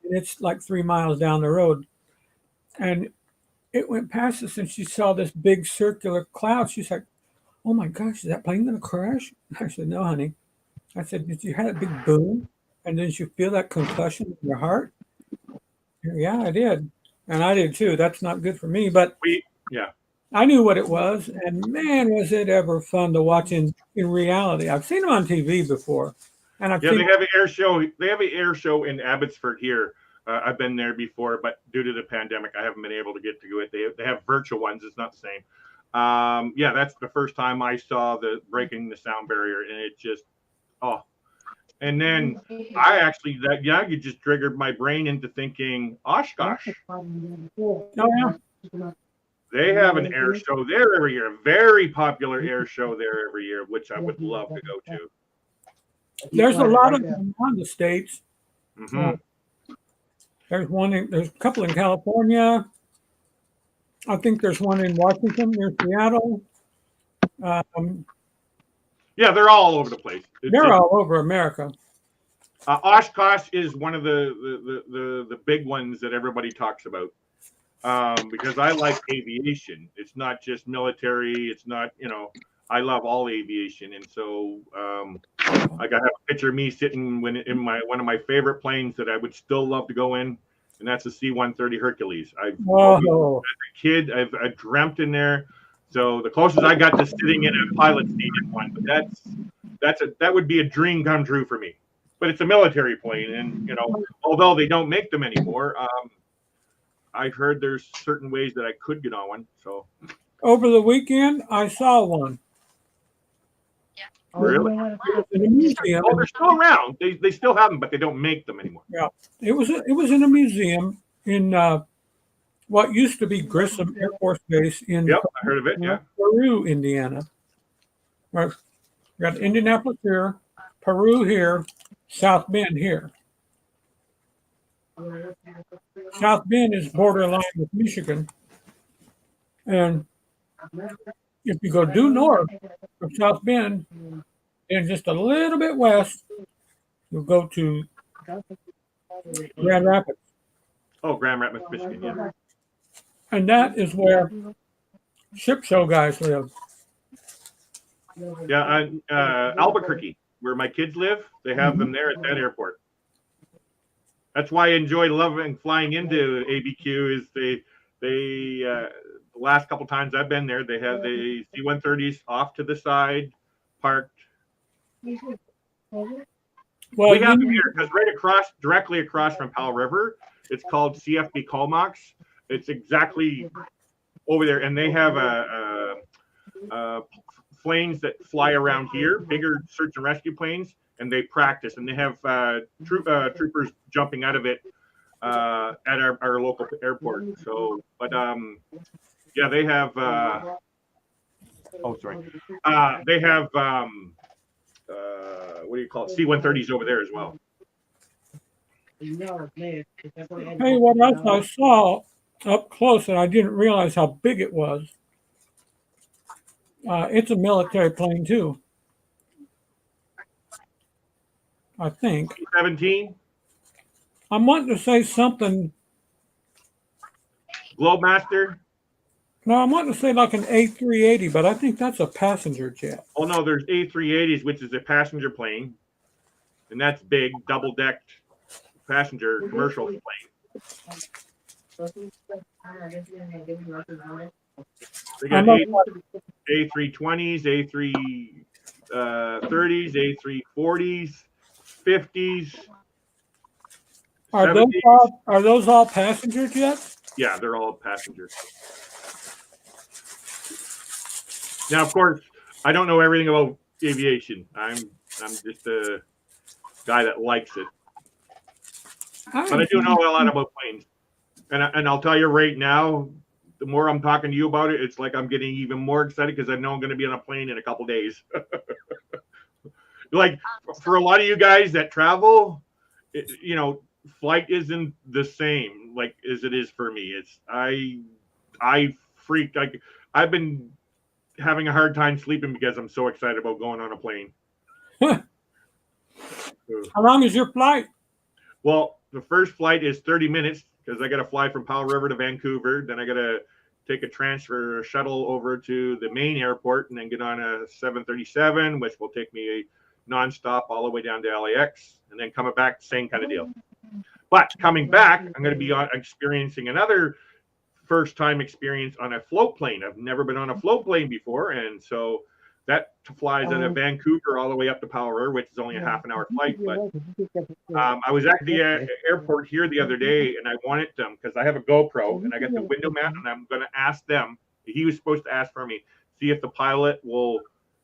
it's like 3 miles down the road. And it went past us and she saw this big circular cloud. She's like, oh my gosh, is that plane going to crash? I said, no, honey. I said, did you have a big boom? And did you feel that concussion in your heart? Yeah, I did. And I did too. That's not good for me, but I knew what it was. And man, was it ever fun to watch in reality. I've seen them on TV before. And they have an air show. They have an air show in Abbotsford here. I've been there before, but due to the pandemic, I haven't been able to get to it. They have virtual ones. It's not the same. That's the first time I saw the breaking the sound barrier, and it just, oh. And then I actually, you just triggered my brain into thinking, Oshkosh. Oh, yeah. They have an air show there every year, a very popular air show there every year, which I would love to go to. There's a lot of them on the States. Mm-hmm. There's a couple in California. I think there's one in Washington near Seattle. They're all over the place. They're all over America. Oshkosh is one of the big ones that everybody talks about because I like aviation. It's not just military. It's not, I love all aviation, and so I got a picture of me sitting in one of my favorite planes that I would still love to go in, and that's the C-130 Hercules. As a kid, I've dreamt in there. So the closest I got to sitting in a pilot seat in one, but that would be a dream come true for me. But it's a military plane, and although they don't make them anymore, I've heard there's certain ways that I could get on one. So Over the weekend, I saw one. Really? In a museum. Oh, they're still around. They still have them, but they don't make them anymore. Yeah, it was in a museum in what used to be Grissom Air Force Base in Yep, I heard of it. Yeah. Peru, Indiana. Right, we got Indianapolis here, Peru here, South Bend here. South Bend is borderline with Michigan, and if you go due north of South Bend and just a little bit west, you'll go to Grand Rapids. Oh, Grand Rapids, Michigan. Yeah. And that is where ship show guys live. Yeah, Albuquerque, where my kids live, they have them there at that airport. That's why I enjoy loving flying into ABQ. Is they the last couple times I've been there, they have the C-130s off to the side, parked. Well, We have them here because directly across from Powell River, it's called CFB Comox. It's exactly over there, and they have planes that fly around here, bigger search and rescue planes, and they practice, and they have troopers jumping out of it at our local airport. So, but yeah, they have. They have what do you call it? C-130s over there as well. Hey, what else I saw up close, and I didn't realize how big it was. It's a military plane too, I think. 17 I'm wanting to say something. Globemaster. No, I'm wanting to say like an A380, but I think that's a passenger jet. Oh no, there's A380s, which is a passenger plane, and that's big, double-decked passenger commercial plane. They got A320s, A330s, A340s, 50s. Are those all passenger jets? Yeah, they're all passengers. Now, of course, I don't know everything about aviation. I'm just a guy that likes it, but I do know a lot about planes. And I'll tell you right now, the more I'm talking to you about it, it's like I'm getting even more excited because I know I'm going to be on a plane in a couple days. Like for a lot of you guys that travel, flight isn't the same like as it is for me. It's I freaked. I've been having a hard time sleeping because I'm so excited about going on a plane. How long is your flight? Well, the first flight is 30 minutes because I got to fly from Powell River to Vancouver. Then I got to take a transfer shuttle over to the main airport and then get on a 737, which will take me nonstop all the way down to LAX, and then coming back, same kind of deal. But coming back, I'm going to be experiencing another first-time experience on a float plane. I've never been on a float plane before, and so that flies out of Vancouver all the way up to Powell River, which is only a half-an-hour flight. But I was at the airport here the other day, and I wanted them because I have a GoPro, and I got the window mount, and I'm going to ask them. He was supposed to ask for me, see if the pilot will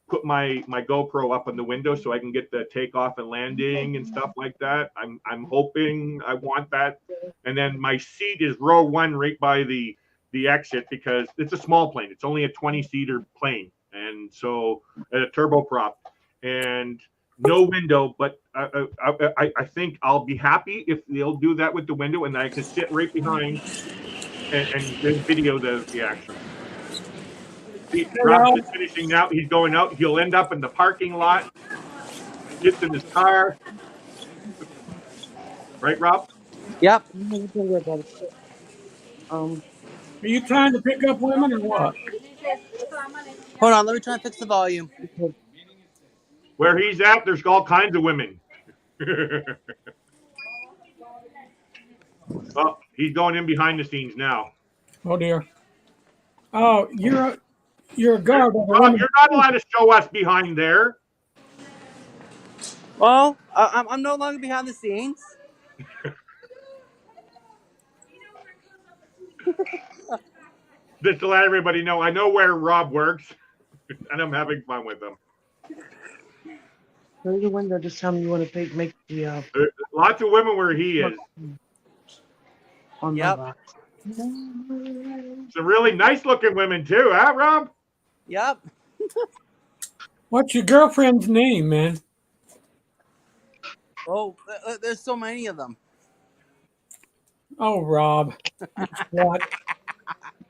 put my GoPro up on the window so I can get the takeoff and landing and stuff like that. I'm hoping I want that. And then my seat is row 1 right by the exit because it's a small plane. It's only a 20-seater plane. And so a turboprop and no window, but I think I'll be happy if they'll do that with the window and I can sit right behind and video the action. Rob's just finishing out. He's going out. He'll end up in the parking lot. Gets in his car. Right, Rob? Yep. Are you trying to pick up women or what? Hold on, let me try and fix the volume. Where he's at, there's all kinds of women. Well, he's going in behind the scenes now. Oh dear. Oh, you're a guard. Rob, you're not allowed to show us behind there. Well, I'm no longer behind the scenes. Just to let everybody know, I know where Rob works, and I'm having fun with him. Go to the window. Just tell me you want to make the Lots of women where he is. on Yep. my box. Some really nice looking women too, huh, Rob? Yep. What's your girlfriend's name, man? Oh, there's so many of them. Oh, Rob. What?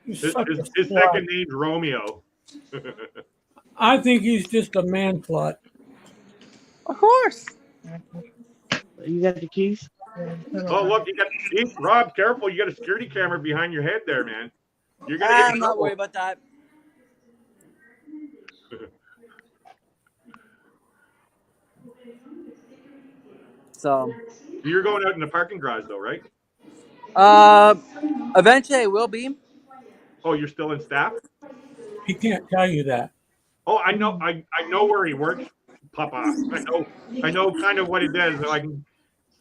His second name's Romeo. I think he's just a man slut. Of course. You got the keys? Oh, look, Rob, careful. You got a security camera behind your head there, man. You're going to get in I'm not trouble. worried about that. So, You're going out in the parking garage, though, right? eventually I will be. Oh, you're still in staff? He can't tell you that. Oh, I know. I know where he works, Papa. I know kind of what he does. So I can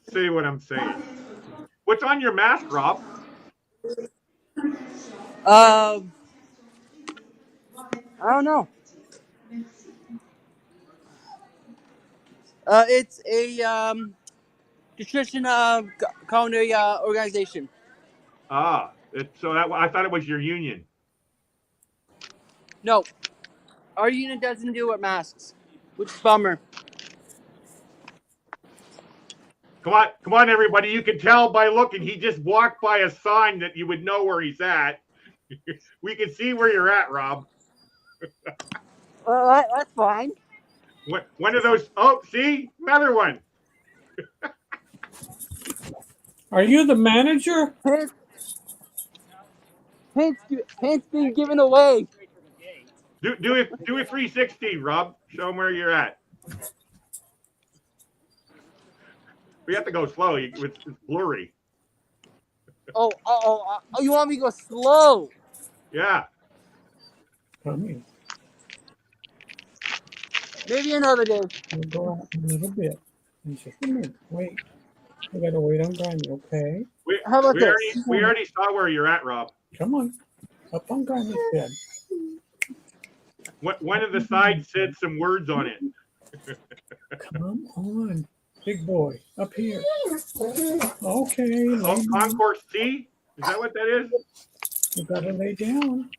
say what I'm saying. What's on your mask, Rob? I don't know. It's a nutrition culinary organization. Ah, so that I thought it was your union. No, our unit doesn't do with masks, which is a bummer. Come on, everybody. You can tell by looking. He just walked by a sign that you would know where he's at. We can see where you're at, Rob. That's fine. One of those. Oh, see, another one. Are you the manager? Hints being given away. Do a 360, Rob. Show him where you're at. We have to go slow. It's blurry. Oh, you want me to go slow? Yeah. Come here. Maybe another day. We'll go out a little bit. And just a minute. Wait. I gotta wait on Granny, okay? How about this? We already saw where you're at, Rob. Come on. Up on Granny's bed. One of the sides said some words on it. Come on. Big boy. Up here. Okay. Oh, lay down. Concourse C? Is that what that is? You gotta lay down.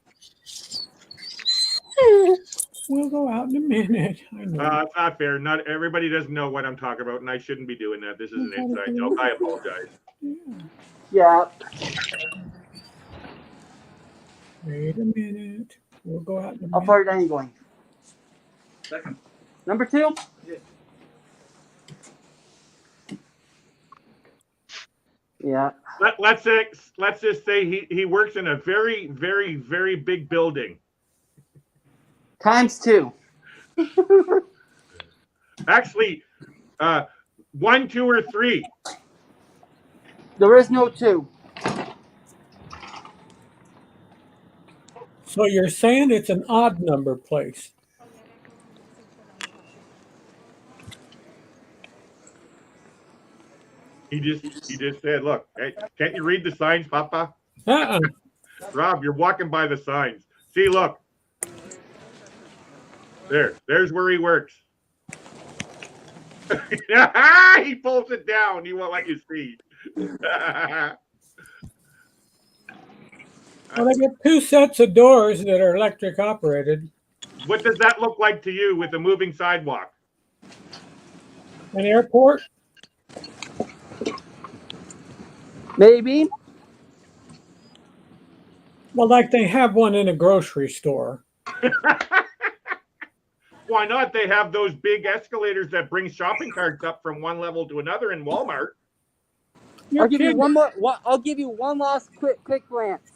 We'll go out in a minute. I know. It's not fair. Not everybody doesn't know what I'm talking about, and I shouldn't be doing that. This is an inside joke. I apologize. Yeah. Wait a minute. We'll go out in a How minute. far down are you going? Second. Number 2? Yeah. Let's just say he works in a very, very, very big building. Times 2. Actually, 1, 2, or 3. There is no 2. So you're saying it's an odd number place? He just said, "Look, hey, can't you read the signs, Papa?" Uh-uh. Rob, you're walking by the signs. See, look. There's where he works. He pulls it down. He won't let you see. Well, they got 2 sets of doors that are electric operated. What does that look like to you with a moving sidewalk? An airport? Maybe. Well, like they have one in a grocery store. Why not? They have those big escalators that bring shopping carts up from one level to another in Walmart. You're I'll give you kidding. one more. I'll give you one last quick glance.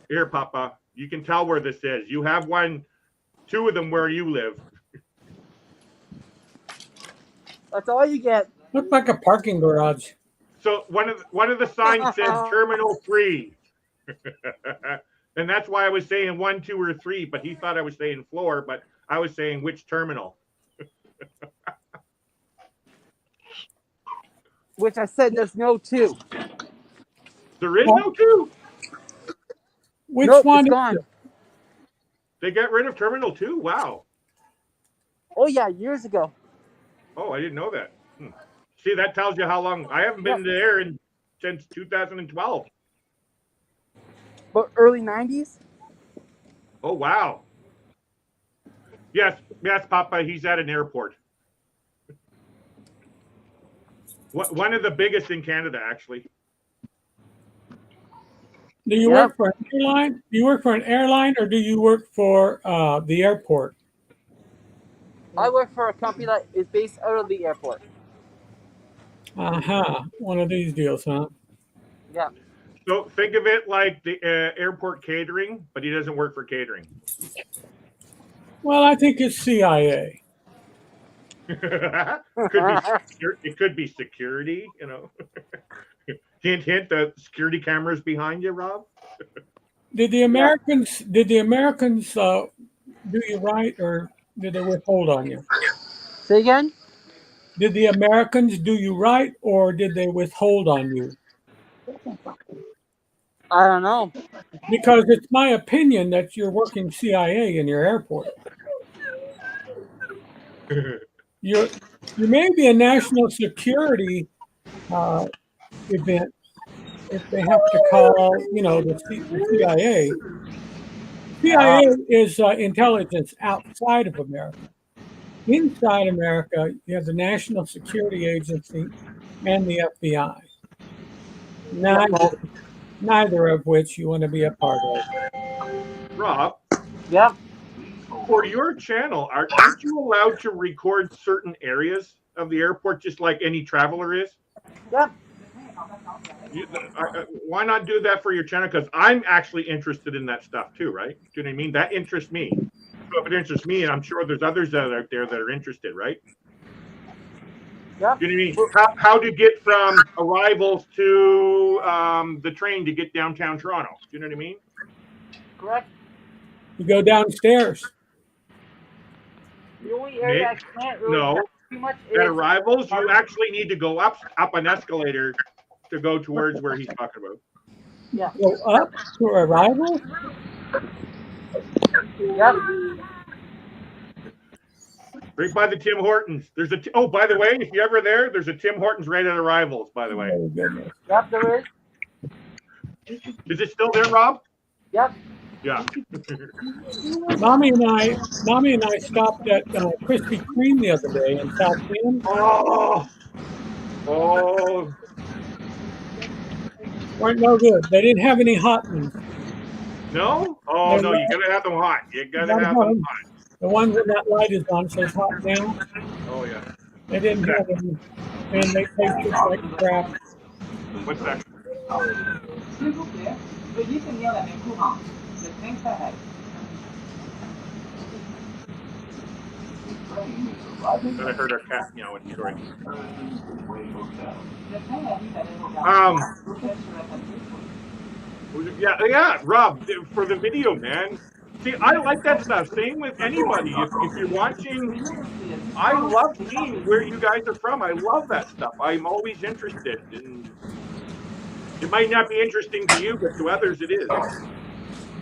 Here, Papa, you can tell where this is. You have 2 of them where you live. That's all you get. Looked like a parking garage. So one of the signs says Terminal 3. And that's why I was saying 1, 2, or 3, but he thought I was saying floor, but I was saying which terminal. Which I said there's no 2. There is no 2. Which Nope, one? it's is gone. it? They got rid of Terminal 2? Wow. Oh yeah, years ago. Oh, I didn't know that. See, that tells you how long. I haven't been there since 2012. But early 90s? Oh, wow. Yes, Papa, he's at an airport. One of the biggest in Canada, actually. Do you work for an airline? Do you work for an airline or do you work for the airport? I work for a company that is based out of the airport. One of these deals, huh? Yeah. So think of it like the airport catering, but he doesn't work for catering. Well, I think it's CIA. It could be security, you know. Hint, hint. The security cameras behind you, Rob. Did the Americans do you right or did they withhold on you? Say again? Did the Americans do you right or did they withhold on you? I don't know. Because it's my opinion that you're working CIA in your airport. You may be a national security event if they have to call, the CIA. CIA is intelligence outside of America. Inside America, you have the National Security Agency and the FBI. Neither of which you want to be a part of. Rob. Yep. For your channel, aren't you allowed to record certain areas of the airport just like any traveler is? Yep. Why not do that for your channel? Because I'm actually interested in that stuff too, right? Do you know what I mean? That interests me. So if it interests me, and I'm sure there's others that are out there that are interested, right? Yep. Do you know what I mean? How to get from arrivals to the train to get downtown Toronto? Do you know what I mean? Correct. You go downstairs. The only area I can't really No. too much At is arrivals, you actually need to go up an escalator to go towards where he's talking about. Yeah. Go up to arrival? Yep. Right by the Tim Hortons. There's oh, by the way, if you're ever there, there's a Tim Hortons right at arrivals, by the way. Oh, goodness. Yep, there is. Is it still there, Rob? Yep. Yeah. Mommy and I stopped at Krispy Kreme the other day in South Bend. Oh. Weren't no good. They didn't have any hot ones. No? Oh, no, you gotta have them hot. You gotta have them hot. The ones when that light is on says hot now. Oh, yeah. They didn't have them, and they tasted like crap. What's that? S'il vous plaît, veuillez tenir la main courante. Le train s'arrête. I heard our cat meowing. Sorry. Le train arrive à l'aérogare. Yeah, Rob, for the video, man. See, I like that stuff. Same with anybody. If you're watching, I love seeing where you guys are from. I love that stuff. I'm always interested. And it might not be interesting to you, but to others it is.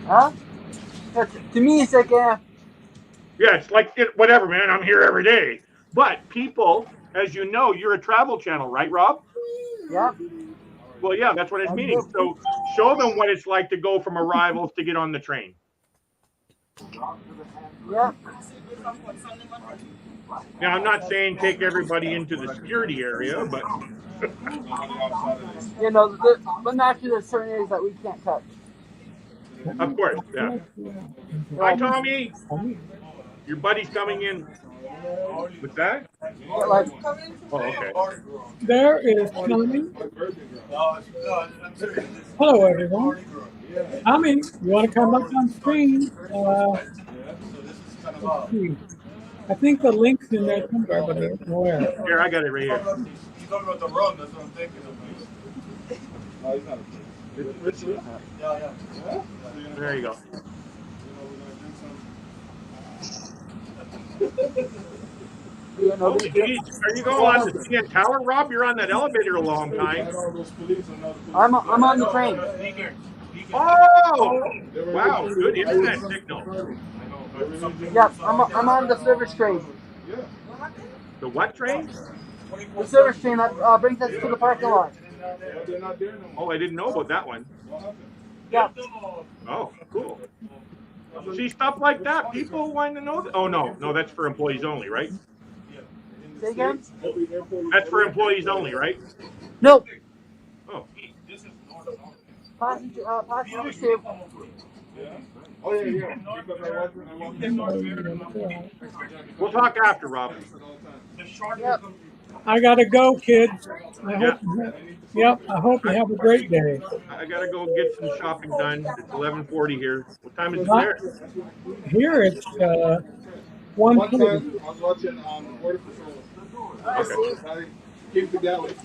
Huh? To me, it's like yeah, it's like whatever, man. I'm here every day. But people, as you know, you're a travel channel, right, Rob? Yeah. Well, yeah, that's what it's meaning. So show them what it's like to go from arrivals to get on the train. Yeah. Now, I'm not saying take everybody into the security area, but but naturally there's certain areas that we can't touch. of course, yeah. Hi, Tommy. Your buddy's coming in. What's that? Oh, okay. There is Tommy. Hello, everyone. Tommy, you want to come up on screen? Let's see. I think the link's in there somewhere, but I don't know where. Here, I got it right here. You talking about the rum? That's what I'm thinking of. No, he's not. Yeah. There you go. Holy geez. Are you going on the CN Tower, Rob? You're on that elevator a long time. I'm on the train. Oh, wow, good internet signal. Yep, I'm on the service train. The what train? The service train that brings us to the parking lot. Oh, I didn't know about that one. Yep. Oh, cool. See, stuff like that, people want to know. Oh, no, that's for employees only, right? Say again? That's for employees only, right? Nope. Oh, Passengers too. Oh, yeah. we'll talk after, Rob. Yep. I gotta go, kids. I Yeah. hope you have a great day. I gotta go get some shopping done. It's 11:40 here. What time is it What? there? Here it's One 1:30. time I was watching Border Patrol. Okay. Keep the galley.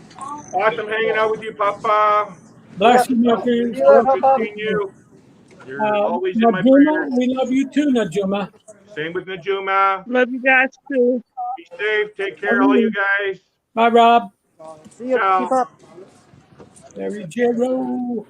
Awesome hanging out with you, Papa. Bless you, nephews. Good seeing you. You're always in my Najuma, prayers. we love you too, Najuma. Same with Najuma. Love you guys too. Be safe. Take care, all you guys. Bye, Rob. See you. Ciao. Keep up. Mary J. Rowe.